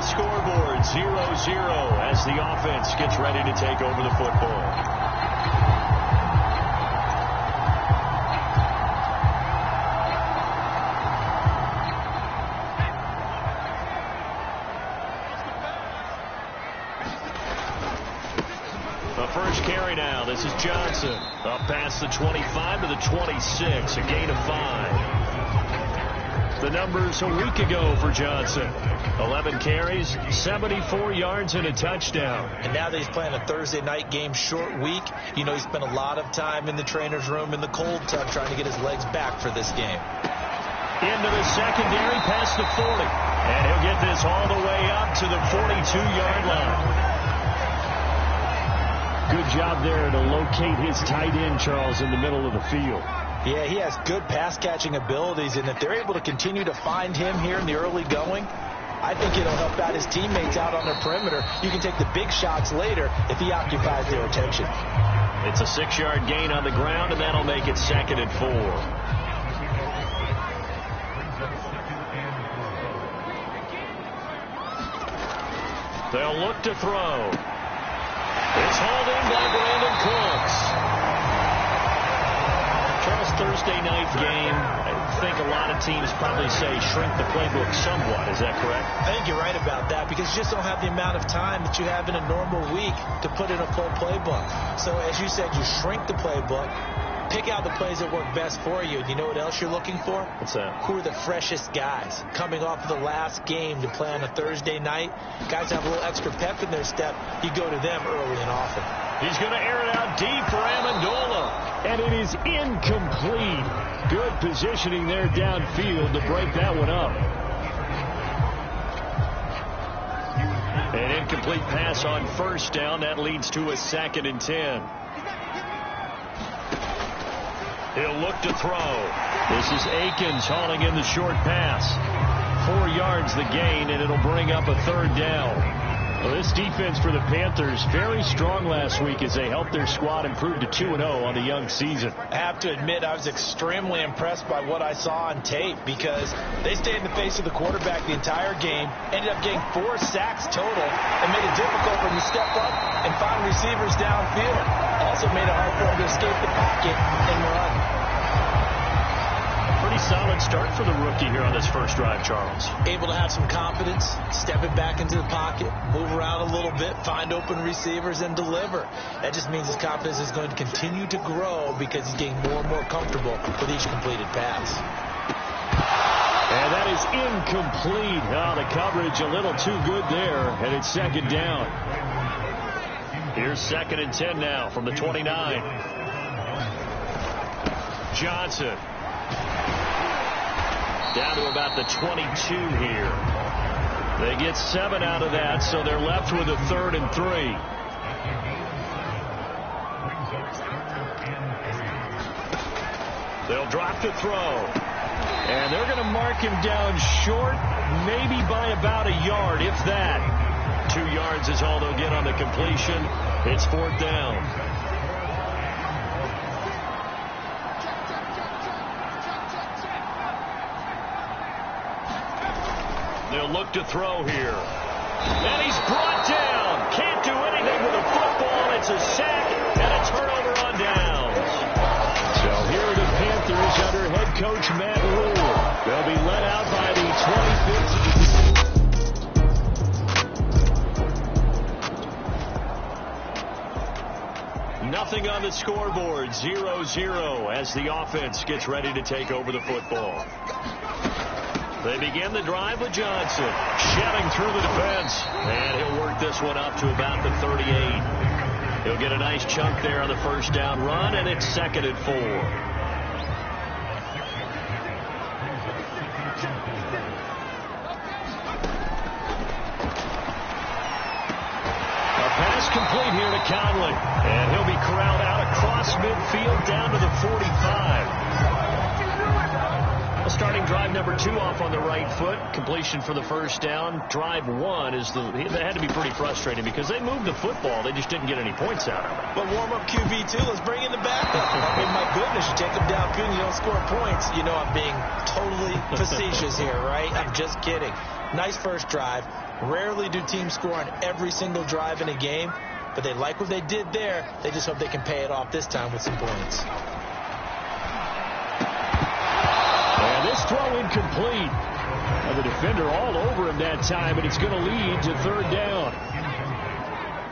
Speaker 3: the scoreboard, 0-0 as the offense gets ready to take over the football. First carry now. This is Johnson. Up past the 25 to the 26. A gain of 5. The numbers a week ago for Johnson. 11 carries, 74 yards, and a touchdown.
Speaker 4: And now that he's playing a Thursday night game, short week, you know he spent a lot of time in the trainer's room in the cold tub trying to get his legs back for this game.
Speaker 3: Into the secondary, past the 40. And he'll get this all the way up to the 42-yard line. Good job there to locate his tight end, Charles, in the middle of the field.
Speaker 4: Yeah, he has good pass-catching abilities, and if they're able to continue to find him here in the early going, I think it'll help out his teammates out on their perimeter. You can take the big shots later if he occupies their attention.
Speaker 3: It's a 6-yard gain on the ground, and that'll make it 2nd and 4. They'll look to throw. It's hauled in by Brandon Cooks. Charles, Thursday night game, I think a lot of teams probably say shrink the playbook somewhat. Is that correct?
Speaker 4: I think you're right about that because you just don't have the amount of time that you have in a normal week to put in a full playbook. So as you said, you shrink the playbook, pick out the plays that work best for you. And you know what else you're looking for?
Speaker 3: What's that?
Speaker 4: Who are the freshest guys coming off of the last game to play on a Thursday night? Guys have a little extra pep in their step. You go to them early and often.
Speaker 3: He's going to air it out deep for Amendola.
Speaker 5: And it is incomplete. Good positioning there downfield to break that one up.
Speaker 3: An incomplete pass on first down. That leads to a 2nd and 10. He'll look to throw. This is Akins hauling in the short pass. 4 yards the gain, and it'll bring up a 3rd down. Well, this defense for the Panthers, very strong last week as they helped their squad improve to 2-0 on the young season.
Speaker 4: I have to admit, I was extremely impressed by what I saw on tape because they stayed in the face of the quarterback the entire game, ended up getting 4 sacks total, and made it difficult for him to step up and find receivers downfield. Also made it hard for him to escape the pocket and run.
Speaker 3: Pretty solid start for the rookie here on this first drive, Charles.
Speaker 4: Able to have some confidence, stepping back into the pocket, move around a little bit, find open receivers, and deliver. That just means his confidence is going to continue to grow because he's getting more and more comfortable with each completed pass.
Speaker 5: And that is incomplete. Oh, the coverage a little too good there, and it's 2nd down.
Speaker 3: Here's 2nd and 10 now from the 29. Johnson. Down to about the 22 here. They get 7 out of that, so they're left with a 3rd and 3. They'll drop to throw. And they're going to mark him down short, maybe by about a yard, if that. 2 yards is all they'll get on the completion. It's 4th down. They'll look to throw here. And he's brought down. Can't do anything with a football. It's a sack and a turnover on downs.
Speaker 5: So here are the Panthers under head coach Matt Rule. They'll be let out by the 25th.
Speaker 3: Nothing on the scoreboard. 0-0 as the offense gets ready to take over the football. They begin the drive with Johnson, shelling through the defense, and he'll work this one up to about the 38. He'll get a nice chunk there on the first down run, and it's 2nd and 4. A pass complete here to Conley, and he'll be corralled out across midfield down to the 45. Starting drive number 2 off on the right foot. Completion for the first down. Drive 1 is that had to be pretty frustrating because they moved the football. They just didn't get any points out of it.
Speaker 4: But warm-up QB2, let's bring in the backup. I mean, my goodness, you take them downfield and you don't score points. You know I'm being totally facetious here, right? I'm just kidding. Nice first drive. Rarely do teams score on every single drive in a game, but they like what they did there. They just hope they can pay it off this time with some points.
Speaker 5: And this throw incomplete. And the defender all over him that time, and it's going to lead to third down.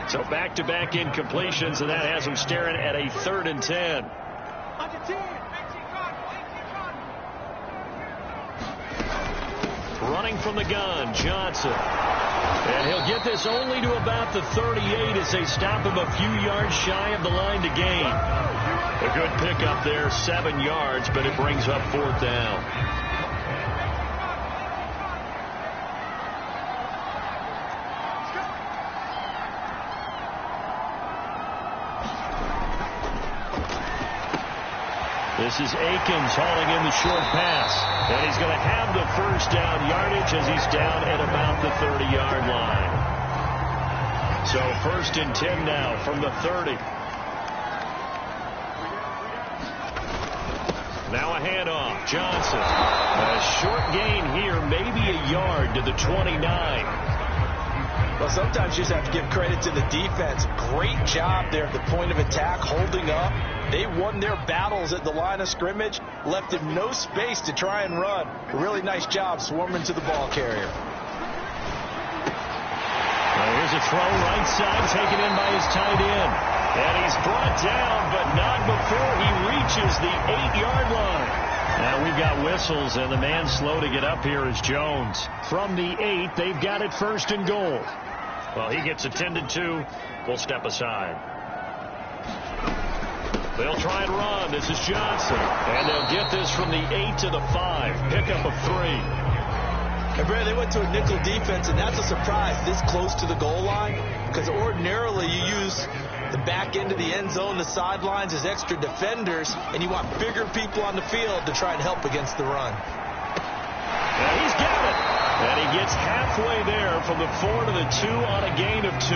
Speaker 5: So back-to-back incompletions, and that has them staring at a 3rd and 10. Running from the gun, Johnson. And he'll get this only to about the 38 as they stop him a few yards shy of the line to gain. A good pickup there, 7 yards, but it brings up 4th down. This is Akins hauling in the short pass. And he's going to have the first down yardage as he's down at about the 30-yard line. So 1st and 10 now from the 30. Now a handoff. Johnson. A short gain here, maybe a yard to the 29.
Speaker 4: Well, sometimes you just have to give credit to the defense. Great job there at the point of attack, holding up. They won their battles at the line of scrimmage, left him no space to try and run. A really nice job swarming to the ball carrier.
Speaker 5: Well, here's a throw right side, taken in by his tight end. And he's brought down, but not before he reaches the 8-yard line. Now we've got whistles, and the man slow to get up here is Jones. From the 8, they've got it 1st and goal. Well, he gets attended to. We'll step aside. They'll try and run. This is Johnson. And they'll get this from the 8 to the 5. Pickup of 3.
Speaker 4: And Brad, they went to a nickel defense, and that's a surprise this close to the goal line, because ordinarily you use the back end of the end zone, the sidelines as extra defenders, and you want bigger people on the field to try and help against the run.
Speaker 5: And he's got it. And he gets halfway there from the 4 to the 2 on a gain of 2.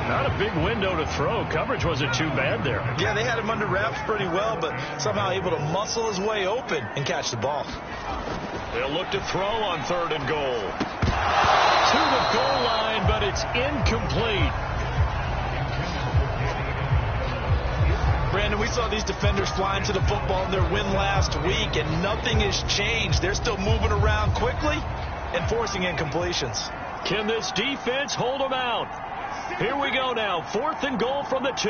Speaker 5: Not a big window to throw. Coverage wasn't too bad there.
Speaker 4: Yeah, they had him under wraps pretty well, but somehow able to muscle his way open and catch the ball.
Speaker 5: They'll look to throw on 3rd and goal. To the goal line, but it's incomplete.
Speaker 4: Brandon, we saw these defenders flying to the football in their win last week, and nothing has changed. They're still moving around quickly and forcing incompletions.
Speaker 5: Can this defense hold them out? Here we go now. 4th and goal from the 2.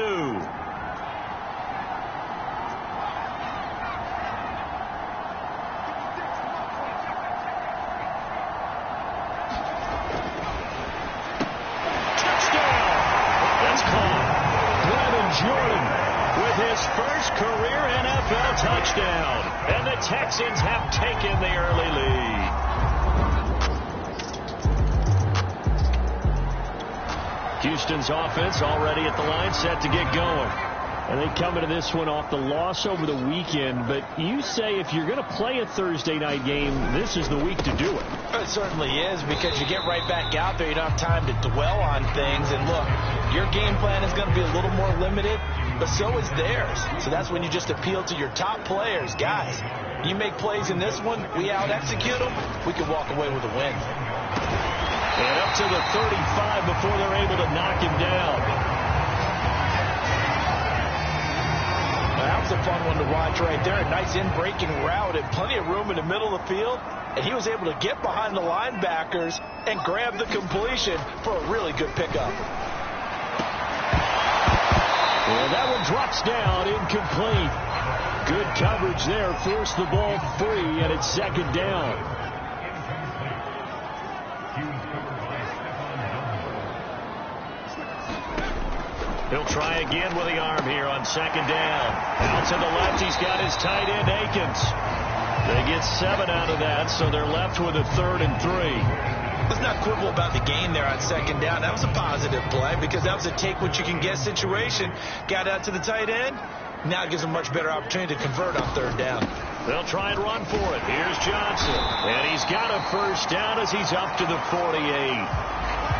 Speaker 5: Touchdown! That's caught. Brandon Jordan with his first career NFL touchdown. And the Texans have taken the early lead. Houston's offense already at the line, set to get going. And they come into this one off the loss over the weekend. But you say if you're going to play a Thursday night game, this is the week to do it.
Speaker 4: It certainly is, because you get right back out there. You don't have time to dwell on things. And look, your game plan is going to be a little more limited, but so is theirs. So that's when you just appeal to your top players. Guys, you make plays in this one, we out-execute them, we can walk away with a win.
Speaker 5: And up to the 35 before they're able to knock him down.
Speaker 4: That was a fun one to watch right there. A nice in-breaking route and plenty of room in the middle of the field. And he was able to get behind the linebackers and grab the completion for a really good pickup.
Speaker 5: Well, that one drops down, incomplete. Good coverage there, forced the ball free, and it's 2nd down. He'll try again with the arm here on 2nd down. Out to the left, he's got his tight end, Akins. They get 7 out of that, so they're left with a 3rd and 3.
Speaker 4: Let's not quibble about the gain there on 2nd down. That was a positive play, because that was a take-what-you-can-get situation. Got out to the tight end. Now it gives them a much better opportunity to convert on 3rd down.
Speaker 5: They'll try and run for it. Here's Johnson. And he's got a first down as he's up to the 48.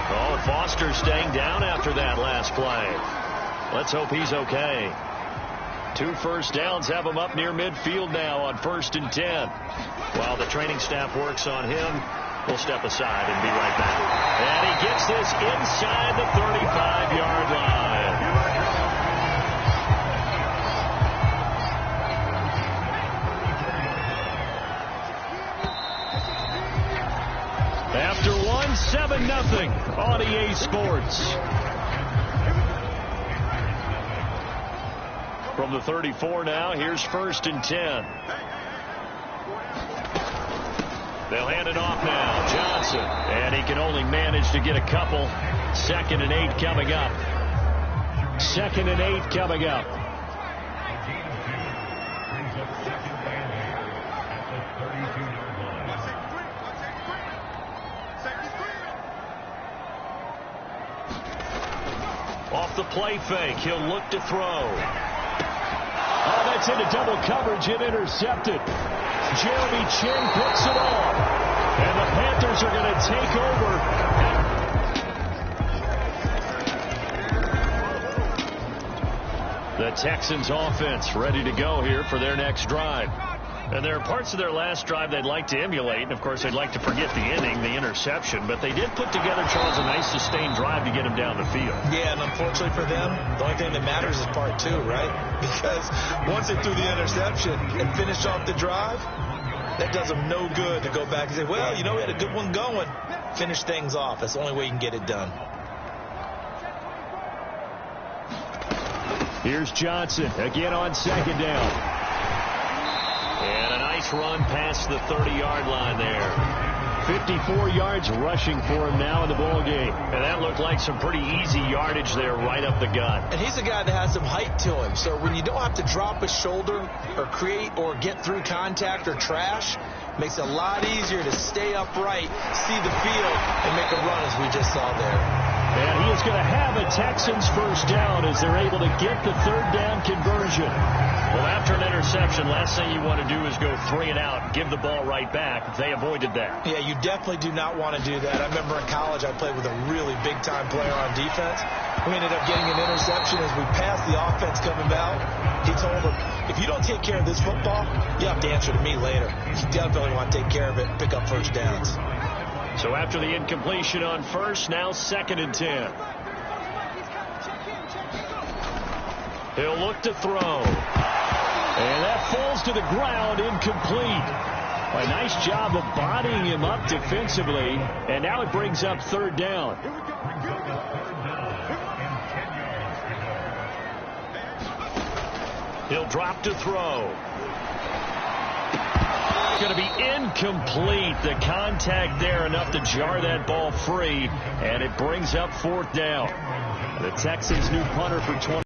Speaker 5: Oh, Foster staying down after that last play. Let's hope he's okay.
Speaker 3: 2 first downs have him up near midfield now on 1st and 10. While the training staff works on him, we'll step aside and be right back. And he gets this inside the 35-yard line. After 7-0 on EA Sports. From the 34 now, here's 1st and 10. They'll hand it off now. Johnson. And he can only manage to get a couple. 2nd and 8 coming up. 2nd and 8 coming up. Off the play fake, he'll look to throw. Oh, that's into double coverage and intercepted. Jeremy Chin picks it off. And the Panthers are going to take over. The Texans offense ready to go here for their next drive. And there are parts of their last drive they'd like to emulate. And, of course, they'd like to forget the inning, the interception. But they did put together, Charles, a nice sustained drive to get him down the field. Yeah, and unfortunately for them, the only thing that matters is part 2, right? Because once they threw the interception and finished off the drive, that does them no good to go back and say, well, you know, we had a good one going. Finish things off. That's the only way you can get it done. Here's Johnson again on 2nd down. And a nice run past the 30-yard line there. 54 yards rushing for him now in the ball game. And that looked like some pretty easy yardage there right up the gut. And he's a guy that has some height to him. So when you don't have to drop a shoulder or create or get through contact or trash, makes it a lot easier to stay upright, see the field, and make a run as we just saw there. And he is going to have a Texans first down as they're able to get the 3rd down conversion. Well, after an interception, last thing you want to do is go 3 and out and give the ball right back. They avoided that. Yeah, you definitely do not want to do that. I remember in college I played with a really big-time player on defense. We ended up getting an interception as we passed the offense coming out. He told him, if you don't take care of this football, you have to answer to me later. You definitely want to take care of it and pick up first downs. So after the incompletion on 1st, now 2nd and 10. He'll look to throw. And that falls to the ground, incomplete. A nice job of bodying him up defensively. And now it brings up 3rd down. He'll drop to throw. Going to be incomplete. The contact there enough to jar that ball free. And it brings up 4th down. The Texans' new punter for 20.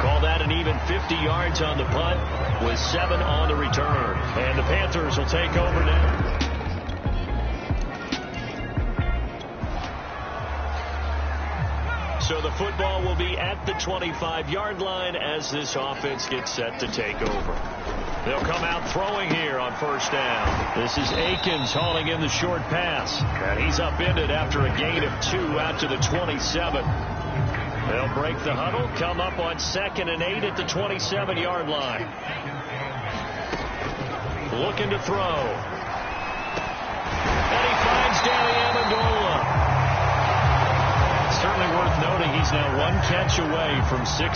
Speaker 3: Call that an even 50 yards on the punt with 7 on the return. And the Panthers will take over now. So the football will be at the 25-yard line as this offense gets set to take over. They'll come out throwing here on 1st down. This is Akins hauling in the short pass. And he's upended after a gain of 2 out to the 27. They'll break the huddle, come up on 2nd and 8 at the 27-yard line. Looking to throw. And he finds Danny Amendola. Certainly worth noting he's now 1 catch away from 600.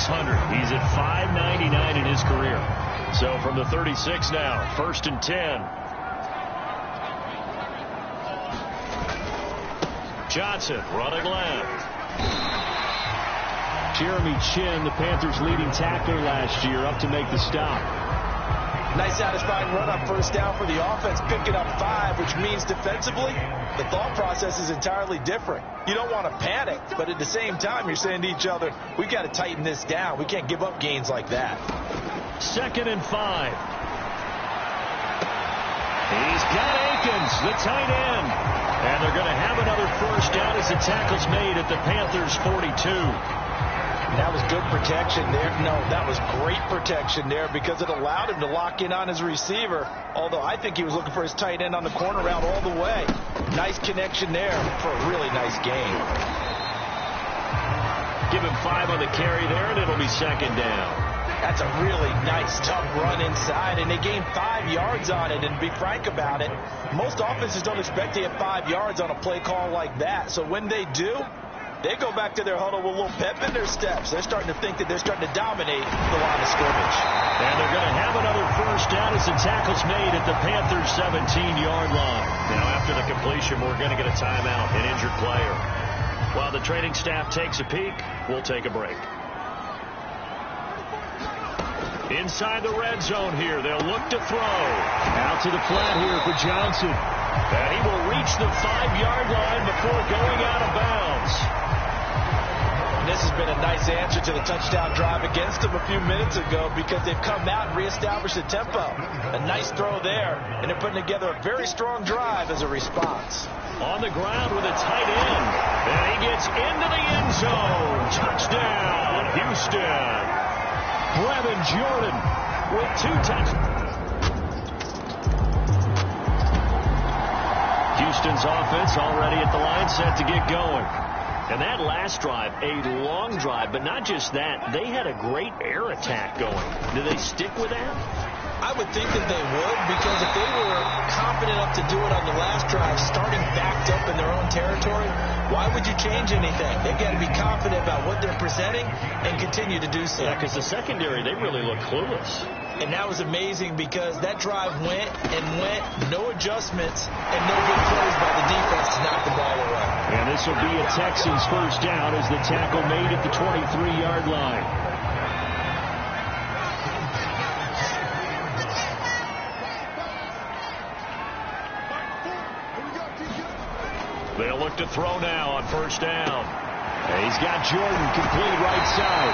Speaker 3: He's at 599 in his career. So from the 36 now, 1st and 10. Johnson running left. Jeremy Chin, the Panthers' leading tackler last year, up to make the stop. Nice satisfying run up 1st down for the offense, picking up 5, which means defensively, the thought process is entirely different. You don't want to panic, but at the same time, you're saying to each other, we've got to tighten this down. We can't give up gains like that. 2nd and 5. He's got Akins, the tight end. And they're going to have another 1st down as the tackle's made at the Panthers' 42.
Speaker 4: And that was good protection there. No, that was great protection there because it allowed him to lock in on his receiver. Although I think he was looking for his tight end on the corner route all the way. Nice connection there for a really nice game.
Speaker 3: Give him 5 on the carry there, and it'll be second down.
Speaker 4: That's a really nice, tough run inside, and they gained 5 yards on it. And to be frank about it, most offenses don't expect to get 5 yards on a play call like that. So when they do, they go back to their huddle with a little pep in their steps. They're starting to think that they're starting to dominate the line of scrimmage.
Speaker 3: And they're going to have another first down as the tackle's made at the Panthers' 17-yard line. Now, after the completion, we're going to get a timeout, an injured player. While the training staff takes a peek, we'll take a break. Inside the red zone here, they'll look to throw. Out to the flat here for Johnson. And he will reach the 5-yard line before going out of bounds.
Speaker 4: And this has been a nice answer to the touchdown drive against them a few minutes ago because they've come out and reestablished the tempo. A nice throw there, and they're putting together a very strong drive as a response.
Speaker 3: On the ground with a tight end. And he gets into the end zone. Touchdown, Houston. Brevin Jordan with 2 touchdowns. Houston's offense already at the line set to get going. And that last drive, a long drive, but not just that. They had a great air attack going. Do they stick with that?
Speaker 4: I would think that they would, because if they were confident enough to do it on the last drive, starting backed up in their own territory, why would you change anything? They've got to be confident about what they're presenting and continue to do so.
Speaker 3: Yeah, because the secondary, they really look clueless.
Speaker 4: And that was amazing because that drive went and went, no adjustments, and no good plays by the defense to knock the ball away.
Speaker 3: And this will be a Texans first down as the tackle made at the 23-yard line. They'll look to throw now on first down. And he's got Jordan complete right side.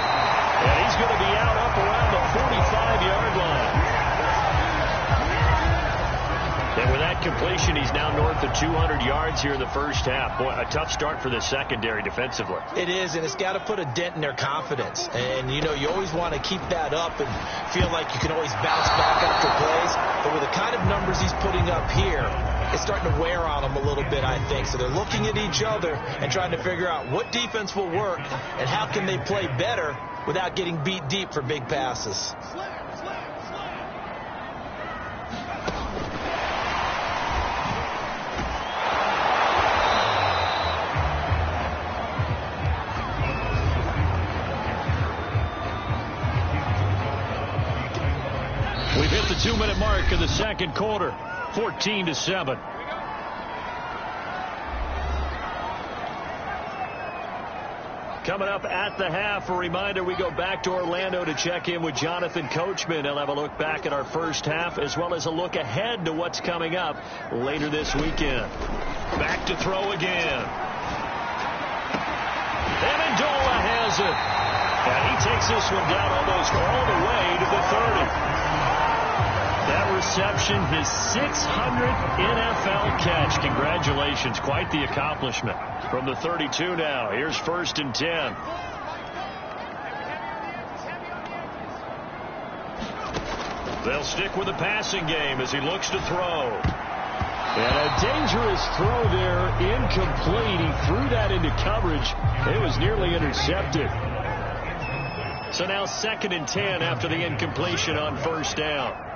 Speaker 3: And he's going to be out up around the 45-yard line. And with that completion, he's now north of 200 yards here in the first half. Boy, a tough start for the secondary defensively.
Speaker 4: It is, and it's got to put a dent in their confidence. And, you know, you always want to keep that up and feel like you can always bounce back after plays. But with the kind of numbers he's putting up here, it's starting to wear on them a little bit, I think. So they're looking at each other and trying to figure out what defense will work and how can they play better without getting beat deep for big passes.
Speaker 3: We've hit the 2-minute mark in the second quarter. 14-7. Coming up at the half, a reminder, we go back to Orlando to check in with Jonathan Coachman. He'll have a look back at our first half as well as a look ahead to what's coming up later this weekend. Back to throw again. Amendola has it. And he takes this one down almost all the way to the 30. That reception, his 600th NFL catch. Congratulations. Quite the accomplishment. From the 32 now. Here's 1st and 10. They'll stick with the passing game as he looks to throw. And a dangerous throw there. Incomplete. He threw that into coverage. It was nearly intercepted. So now 2nd and 10 after the incompletion on first down.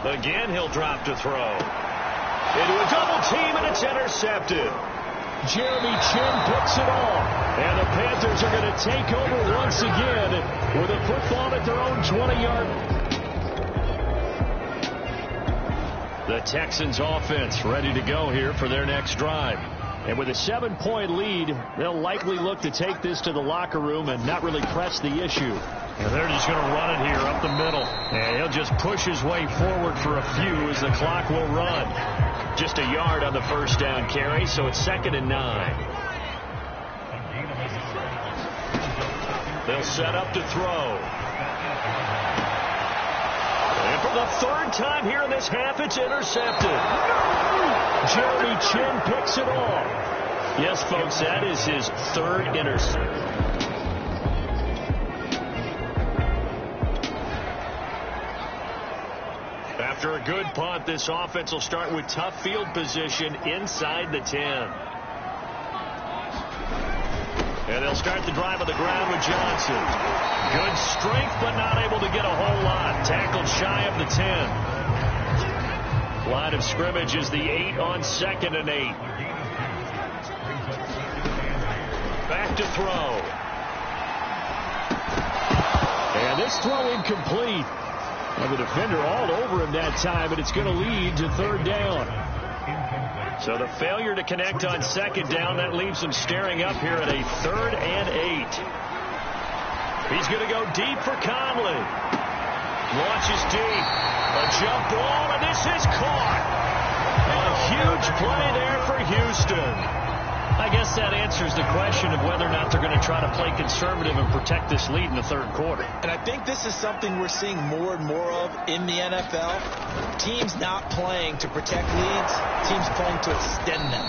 Speaker 3: Again, he'll drop to throw. Into a double team, and it's intercepted. Jeremy Chin picks it off. And the Panthers are going to take over once again with a football at their own 20-yard. The Texans offense ready to go here for their next drive. And with a 7-point lead, they'll likely look to take this to the locker room and not really press the issue. And they're just going to run it here up the middle. And he'll just push his way forward for a few as the clock will run. Just a yard on the first down carry, so it's 2nd and 9. They'll set up to throw. And for the 3rd time here in this half, it's intercepted. Jeremy Chin picks it off. Yes, folks, that is his third interception. After a good punt, this offense will start with tough field position inside the 10. And they'll start the drive on the ground with Johnson. Good strength, but not able to get a whole lot. Tackled shy of the 10. Line of scrimmage is the 8 on 2nd and 8. Back to throw. And this throw incomplete. And the defender all over him that time, but it's going to lead to 3rd down. So the failure to connect on 2nd down, that leaves him staring up here at a 3rd and 8. He's going to go deep for Conley. Launches deep. A jump ball, and this is caught. A huge play there for Houston. I guess that answers the question of whether or not they're going to try to play conservative and protect this lead in the 3rd quarter.
Speaker 4: And I think this is something we're seeing more and more of in the NFL. Teams not playing to protect leads, teams playing to extend them.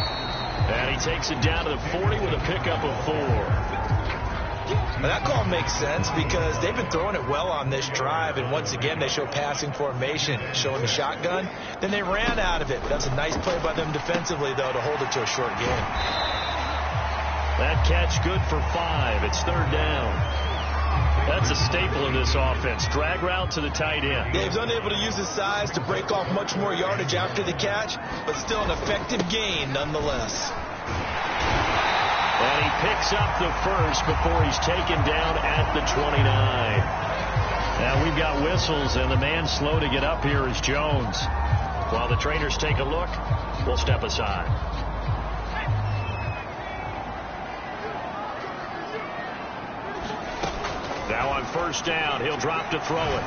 Speaker 3: And he takes it down to the 40 with a pickup of 4.
Speaker 4: Now that call makes sense because they've been throwing it well on this drive, and once again they show passing formation, showing the shotgun. Then they ran out of it. That's a nice play by them defensively, though, to hold it to a short game.
Speaker 3: That catch good for 5. It's 3rd down. That's a staple of this offense. Drag route to the tight end.
Speaker 4: Yeah, he's unable to use his size to break off much more yardage after the catch, but still an effective gain nonetheless.
Speaker 3: And he picks up the 1st before he's taken down at the 29. Now we've got whistles, and the man slow to get up here is Jones. While the trainers take a look, we'll step aside. Now on 1st down, he'll drop to throw it.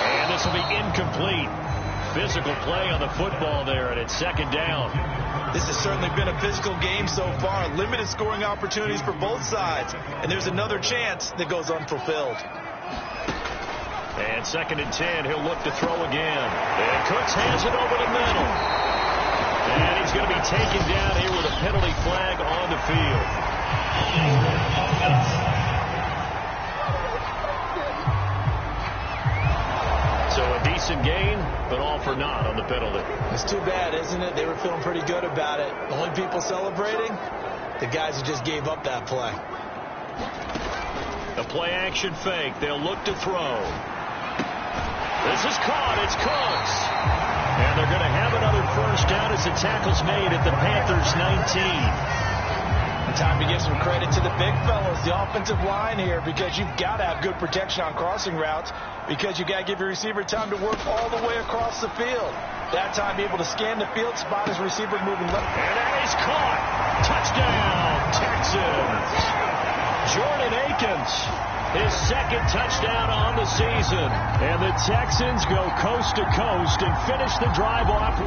Speaker 3: And this will be incomplete. Physical play on the football there, and it's 2nd down.
Speaker 4: This has certainly been a physical game so far. Limited scoring opportunities for both sides. And there's another chance that goes unfulfilled.
Speaker 3: And 2nd and 10, he'll look to throw again. And Cooks hands it over the middle. And he's going to be taken down here with a penalty flag on the field. So a decent gain, but all for naught on the penalty.
Speaker 4: It's too bad, isn't it? They were feeling pretty good about it. The only people celebrating, the guys who just gave up that play.
Speaker 3: A play action fake. They'll look to throw. This is caught. It's Cooks. And they're going to have another 1st down as the tackle's made at the Panthers' 19.
Speaker 4: Time to give some credit to the big fellas, the offensive line here, because you've got to have good protection on crossing routes, because you got to give your receiver time to work all the way across the field. That time, be able to scan the field, spot his receiver moving left.
Speaker 3: And that is caught. Touchdown, Texans. Jordan Akins, his 2nd touchdown on the season. And the Texans go coast to coast and finish the drive off.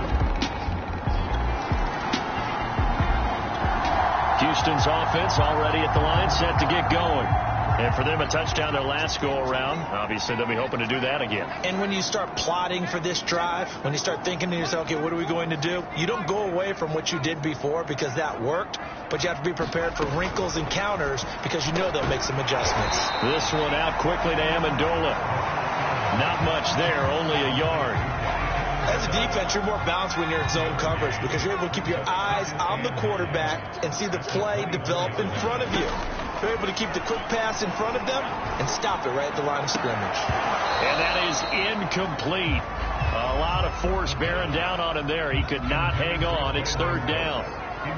Speaker 3: Houston's offense already at the line, set to get going. And for them, a touchdown their last go-around. Obviously, they'll be hoping to do that again.
Speaker 4: And when you start plotting for this drive, when you start thinking to yourself, okay, what are we going to do? You don't go away from what you did before because that worked, but you have to be prepared for wrinkles and counters because you know they'll make some adjustments.
Speaker 3: This one out quickly to Amendola. Not much there, only a yard.
Speaker 4: As a defense, you're more balanced when you're in zone coverage because you're able to keep your eyes on the quarterback and see the play develop in front of you. You're able to keep the quick pass in front of them and stop it right at the line of scrimmage.
Speaker 3: And that is incomplete. A lot of force bearing down on him there. He could not hang on. It's 3rd down.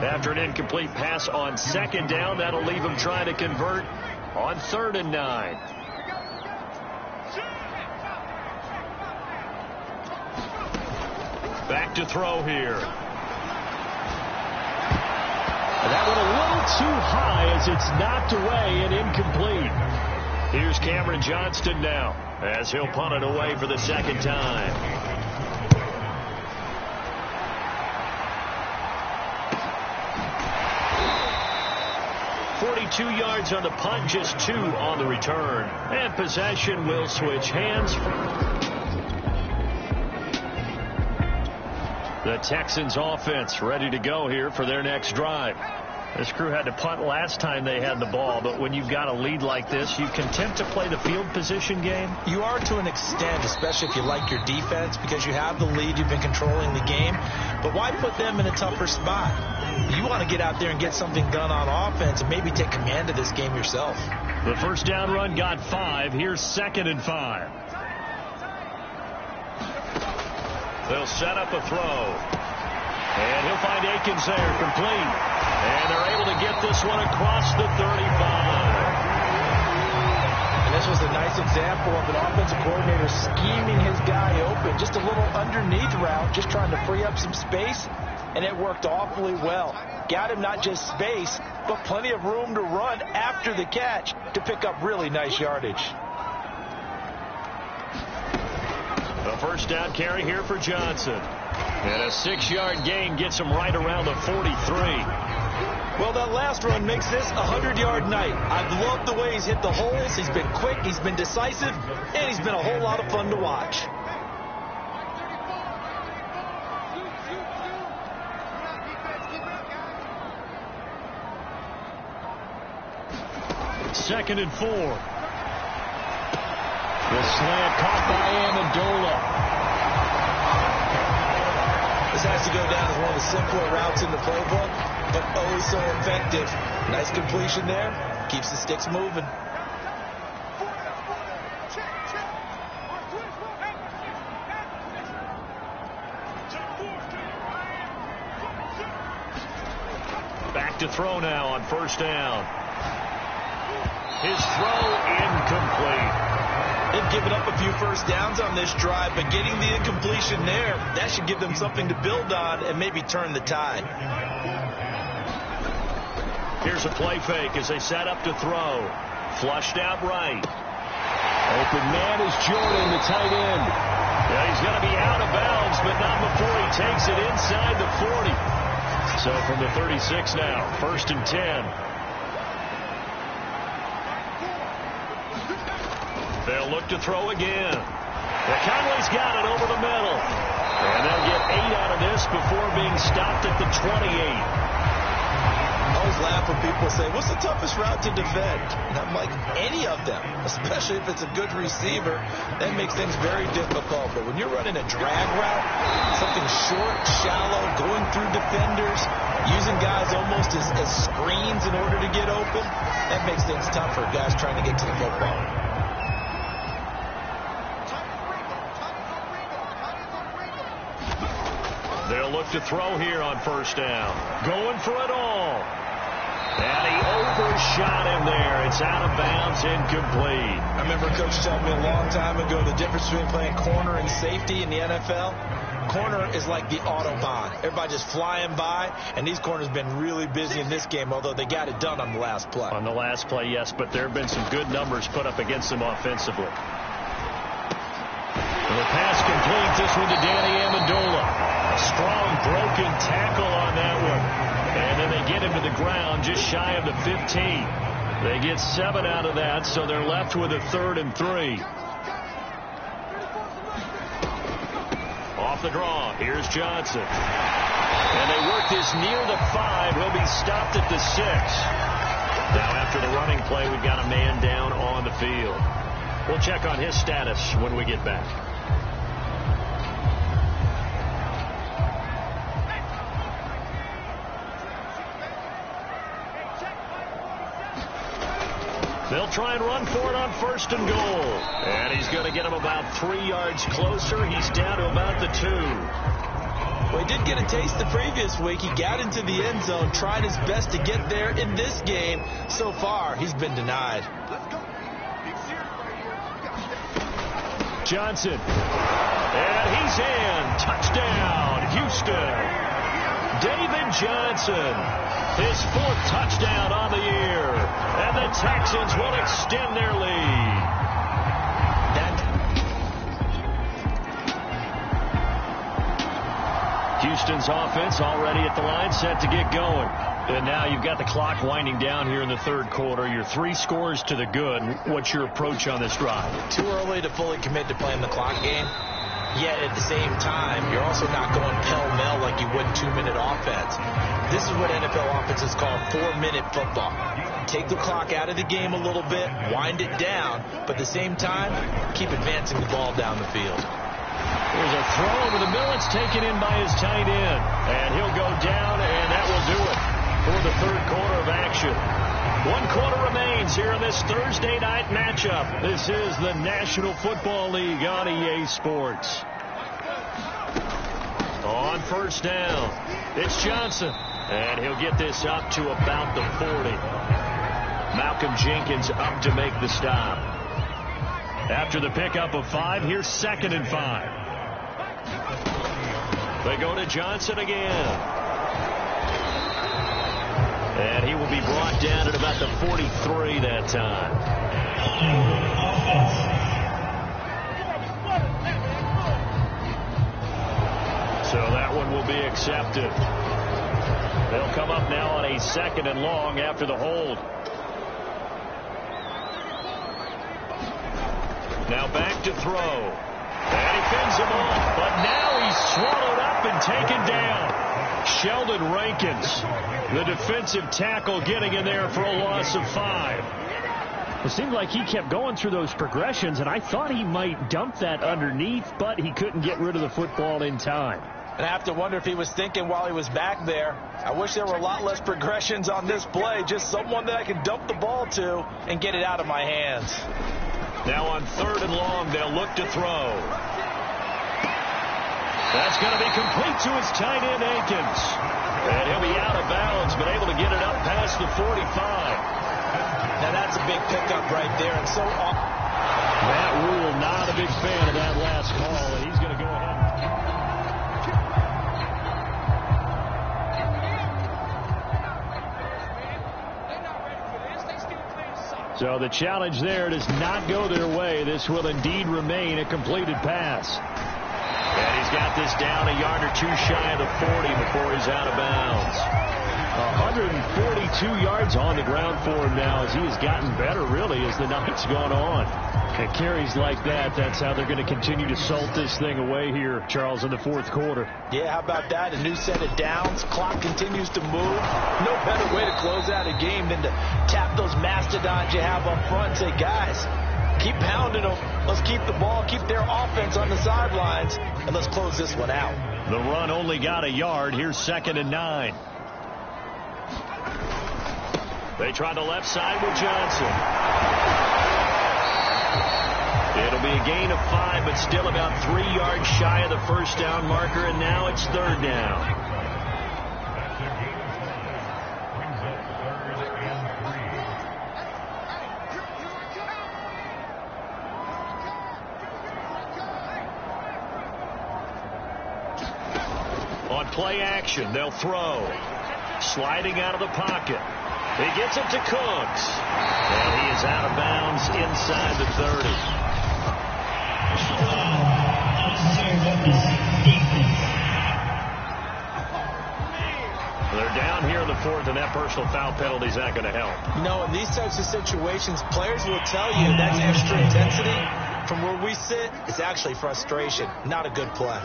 Speaker 3: After an incomplete pass on 2nd down, that'll leave him trying to convert on 3rd and 9. Back to throw here. And that one a little too high as it's knocked away and incomplete. Here's Cameron Johnston now as he'll punt it away for the 2nd time. .42 yards on the punt, just 2 on the return. And possession will switch hands. The Texans offense ready to go here for their next drive. This crew had to punt last time they had the ball, but when you've got a lead like this, you content to play the field position game?
Speaker 4: You are to an extent, especially if you like your defense, because you have the lead, you've been controlling the game. But why put them in a tougher spot? You want to get out there and get something done on offense and maybe take command of this game yourself.
Speaker 3: The first down run got 5. Here's 2nd and 5. They'll set up a throw. And he'll find Akins there, complete. And they're able to get this one across the 35.
Speaker 4: And this was a nice example of an offensive coordinator scheming his guy open. Just a little underneath route, just trying to free up some space. And it worked awfully well. Got him not just space, but plenty of room to run after the catch to pick up really nice yardage.
Speaker 3: The first down carry here for Johnson. And a 6-yard gain gets him right around the 43.
Speaker 4: Well, that last run makes this a 100-yard night. I've loved the way he's hit the holes. He's been quick, he's been decisive, and he's been a whole lot of fun to watch.
Speaker 3: Second and 4. The slant caught by Amendola.
Speaker 4: This has to go down as one of the simpler routes in the playbook, but oh so effective. Nice completion there. Keeps the sticks moving.
Speaker 3: Back to throw now on first down. His throw incomplete.
Speaker 4: They've given up a few first downs on this drive, but getting the incompletion there, that should give them something to build on and maybe turn the tide.
Speaker 3: Here's a play fake as they set up to throw. Flushed out right.
Speaker 5: Open man is Jordan, the tight end.
Speaker 3: Yeah, he's going to be out of bounds, but not before he takes it inside the 40. So from the 36 now, 1st and 10. They'll look to throw again. Conley's got it over the middle. And they'll get 8 out of this before being stopped at the 28.
Speaker 4: I always laugh when people say, what's the toughest route to defend? And I'm like, any of them, especially if it's a good receiver. That makes things very difficult. But when you're running a drag route, something short, shallow, going through defenders, using guys almost as screens in order to get open, that makes things tougher, guys trying to get to the football.
Speaker 3: They'll look to throw here on first down. Going for it all. And he overshot him there. It's out of bounds, incomplete.
Speaker 4: I remember Coach telling me a long time ago the difference between playing corner and safety in the NFL. Corner is like the Autobahn. Everybody just flying by, and these corners have been really busy in this game, although they got it done on the last play.
Speaker 3: On the last play, yes, but there have been some good numbers put up against them offensively. And the pass complete, this one to Danny Amendola. A strong broken tackle on that one. And then they get him to the ground just shy of the 15. They get 7 out of that, so they're left with a 3rd and 3. Off the draw, here's Johnson. And they work this near the 5. He'll be stopped at the 6. Now after the running play, we've got a man down on the field. We'll check on his status when we get back. They'll try and run for it on 1st and goal. And he's going to get him about 3 yards closer. He's down to about the 2.
Speaker 4: Well, he did get a taste the previous week. He got into the end zone, tried his best to get there in this game. So far, he's been denied.
Speaker 3: Johnson. And he's in. Touchdown, Houston. David Johnson. His 4th touchdown on the year. And the Texans will extend their lead. Houston's offense already at the line, set to get going. And now you've got the clock winding down here in the 3rd quarter. You're 3 scores to the good. What's your approach on this drive?
Speaker 4: Too early to fully commit to playing the clock game. Yet at the same time, you're also not going pell-mell like you would 2-minute offense. This is what NFL offenses call 4-minute football. Take the clock out of the game a little bit, wind it down, but at the same time, keep advancing the ball down the field.
Speaker 3: There's a throw over the middle. It's taken in by his tight end. And he'll go down, and that will do it for the third quarter of action. 1 quarter remains here in this Thursday night matchup. This is the National Football League on EA Sports. On first down, it's Johnson. And he'll get this up to about the 40. Malcolm Jenkins up to make the stop. After the pickup of 5, here's 2nd and 5. They go to Johnson again. And he will be brought down at about the 43 that time. So that one will be accepted. They'll come up now on a 2nd and long after the hold. Now back to throw. And he fends him off. But now he's swallowed up and taken down. Sheldon Rankins, the defensive tackle, getting in there for a loss of 5.
Speaker 5: It seemed like he kept going through those progressions, and I thought he might dump that underneath, but he couldn't get rid of the football in time.
Speaker 4: And I have to wonder if he was thinking while he was back there, I wish there were a lot less progressions on this play, just someone that I could dump the ball to and get it out of my hands.
Speaker 3: Now on 3rd and long, they'll look to throw. That's going to be complete to his tight end, Akins. And he'll be out of bounds, but able to get it up past the 45.
Speaker 4: Now that's a big pickup right there. And so
Speaker 3: Matt Rule, not a big fan of that last call, and he's going to go ahead. So the challenge there does not go their way. This will indeed remain a completed pass. And he's got this down a yard or 2 shy of the 40 before he's out of bounds. 142 yards on the ground for him now as he has gotten better, really, as the night's gone on. And carries like that, that's how they're going to continue to salt this thing away here, Charles, in the 4th quarter.
Speaker 4: Yeah, how about that? A new set of downs. Clock continues to move. No better way to close out a game than to tap those mastodons you have up front and say, guys, keep pounding them. Let's keep the ball, keep their offense on the sidelines, and let's close this one out.
Speaker 3: The run only got a yard. Here's 2nd and 9. They try the left side with Johnson. It'll be a gain of 5, but still about 3 yards shy of the first down marker, and now it's 3rd down. On play action, they'll throw. Sliding out of the pocket. He gets it to Cooks. And he is out of bounds inside the 30. They're down here in the 4th, and that personal foul penalty is not going to help.
Speaker 4: No, in these types of situations, players will tell you that's extra intensity. From where we sit, it's actually frustration. Not a good play.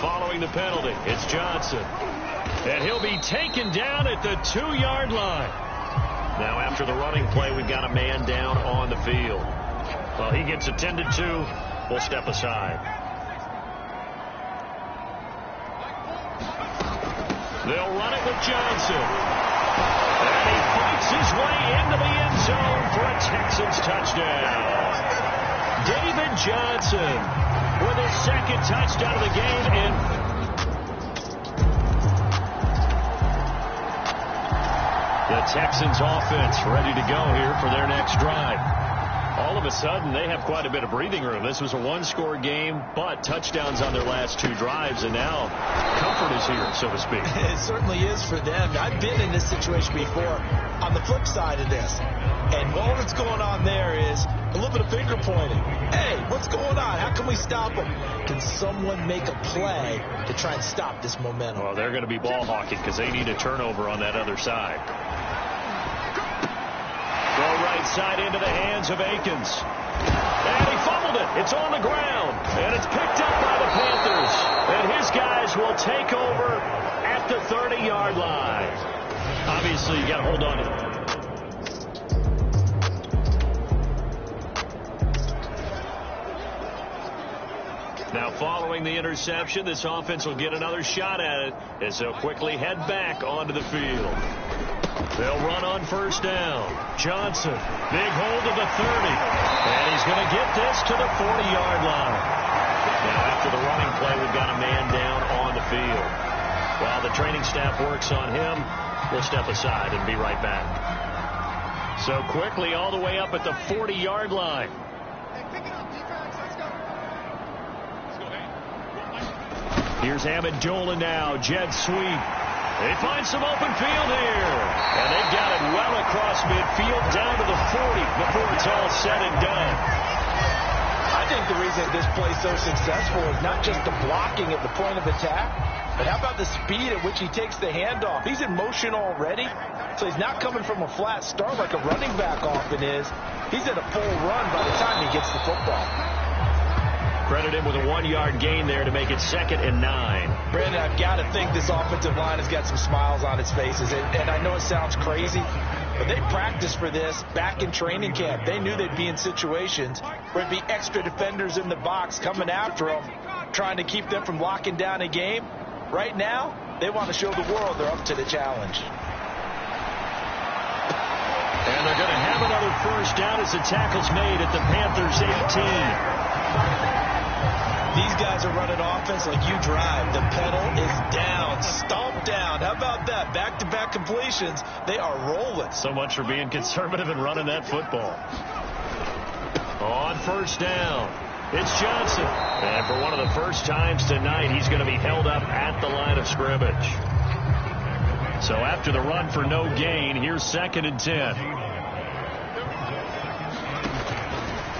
Speaker 3: Following the penalty, it's Johnson. And he'll be taken down at the 2-yard line. Now after the running play, we've got a man down on the field. Well, he gets attended to. We'll step aside. They'll run it with Johnson. And he fights his way into the end zone for a Texans touchdown. David Johnson with his 2nd touchdown of the game. And the Texans offense ready to go here for their next drive. All of a sudden, they have quite a bit of breathing room. This was a 1-score game, but touchdowns on their last 2 drives, and now comfort is here, so to speak.
Speaker 4: It certainly is for them. I've been in this situation before on the flip side of this. And all that's going on there is a little bit of finger pointing. Hey, what's going on? How can we stop them? Can someone make a play to try and stop this momentum?
Speaker 3: Well, they're going to be ball hawking because they need a turnover on that other side. right side into the hands of Akins. And he fumbled it. It's on the ground. And it's picked up by the Panthers. And his guys will take over at the 30-yard line. Obviously, you got to hold on to it. Now, following the interception, this offense will get another shot at it as they'll quickly head back onto the field. They'll run on first down. Johnson, big hold of the 30. And he's going to get this to the 40-yard line. Now, after the running play, we've got a man down on the field. While the training staff works on him, we'll step aside and be right back. So quickly all the way up at the 40-yard line. Here's Amendola now. Jet sweep. They find some open field here. And they've got it well across midfield down to the 40 before it's all said and done.
Speaker 4: I think the reason this play is so successful is not just the blocking at the point of attack, but how about the speed at which he takes the handoff? He's in motion already, so he's not coming from a flat start like a running back often is. He's at a full run by the time he gets the football.
Speaker 3: Credit him with a 1-yard gain there to make it 2nd and 9.
Speaker 4: Brandon, I've got to think this offensive line has got some smiles on its faces. And I know it sounds crazy, but they practiced for this back in training camp. They knew they'd be in situations where there'd be extra defenders in the box coming after them, trying to keep them from locking down a game. Right now, they want to show the world they're up to the challenge.
Speaker 3: And they're going to have another first down as the tackle's made at the Panthers' 18.
Speaker 4: These guys are running offense like you drive. The pedal is down, stomped down. How about that? Back-to-back completions. They are rolling.
Speaker 3: So much for being conservative and running that football. On first down, it's Johnson. And for one of the first times tonight, he's going to be held up at the line of scrimmage. So after the run for no gain, here's 2nd and 10.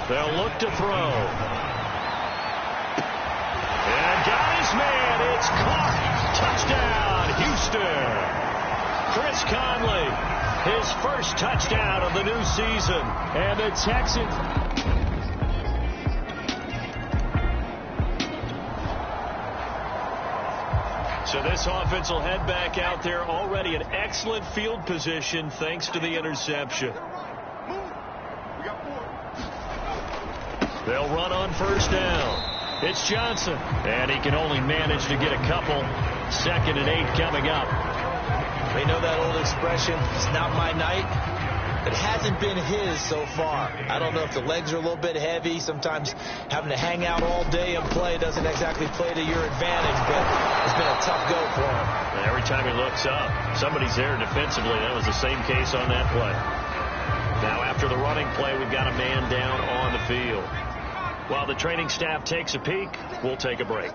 Speaker 3: They'll look to throw. And guys, man, it's caught. Touchdown, Houston. Chris Conley, his first touchdown of the new season. And the Texans. So this offense will head back out there already in excellent field position thanks to the interception. They'll run on first down. It's Johnson, and he can only manage to get a couple. 2nd and 8 coming up.
Speaker 4: They know that old expression, it's not my night. It hasn't been his so far. I don't know if the legs are a little bit heavy. Sometimes having to hang out all day and play doesn't exactly play to your advantage, but it's been a tough go for him.
Speaker 3: And every time he looks up, somebody's there defensively. That was the same case on that play. Now after the running play, we've got a man down on the field. While the training staff takes a peek, we'll take a break.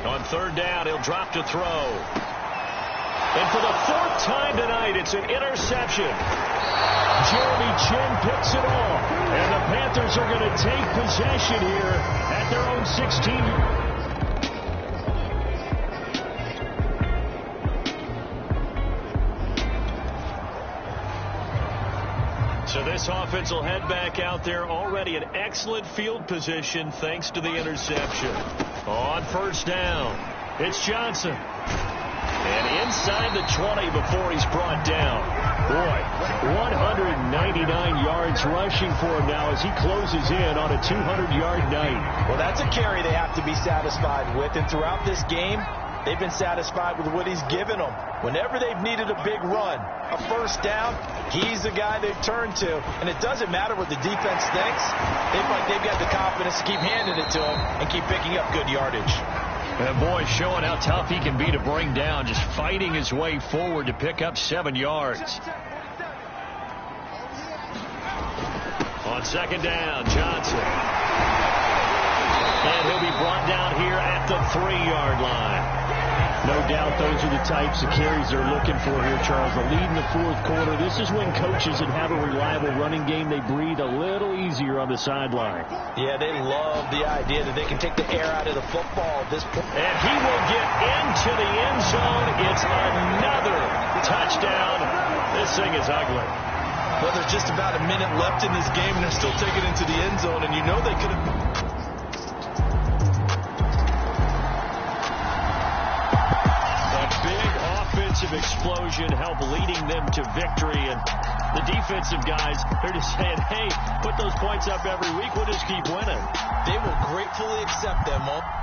Speaker 3: On third down, he'll drop to throw. And for the 4th time tonight, it's an interception. Jeremy Chin picks it off. And the Panthers are going to take possession here at their own 16. So this offense will head back out there already in excellent field position thanks to the interception. On first down, it's Johnson. And inside the 20 before he's brought down. Boy, 199 yards rushing for him now as he closes in on a 200-yard night.
Speaker 4: Well, that's a carry they have to be satisfied with. And throughout this game, they've been satisfied with what he's given them. Whenever they've needed a big run, a first down, he's the guy they've turned to. And it doesn't matter what the defense thinks. They've got the confidence to keep handing it to him and keep picking up good yardage.
Speaker 3: And boy, showing how tough he can be to bring down, just fighting his way forward to pick up 7 yards. On second down, Johnson. And he'll be brought down here at the 3-yard line.
Speaker 5: No doubt those are the types of carries they're looking for here, Charles. The lead in the fourth quarter. This is when coaches that have a reliable running game, they breathe a little easier on the sideline.
Speaker 4: Yeah, they love the idea that they can take the air out of the football at this point.
Speaker 3: And he will get into the end zone. It's another touchdown. This thing is ugly.
Speaker 4: Well, there's just about a minute left in this game, and they're still taking it into the end zone, and you know they could have...
Speaker 3: explosion help leading them to victory, and the defensive guys, they're just saying, hey, put those points up every week, we'll just keep winning.
Speaker 4: They will gratefully accept them all.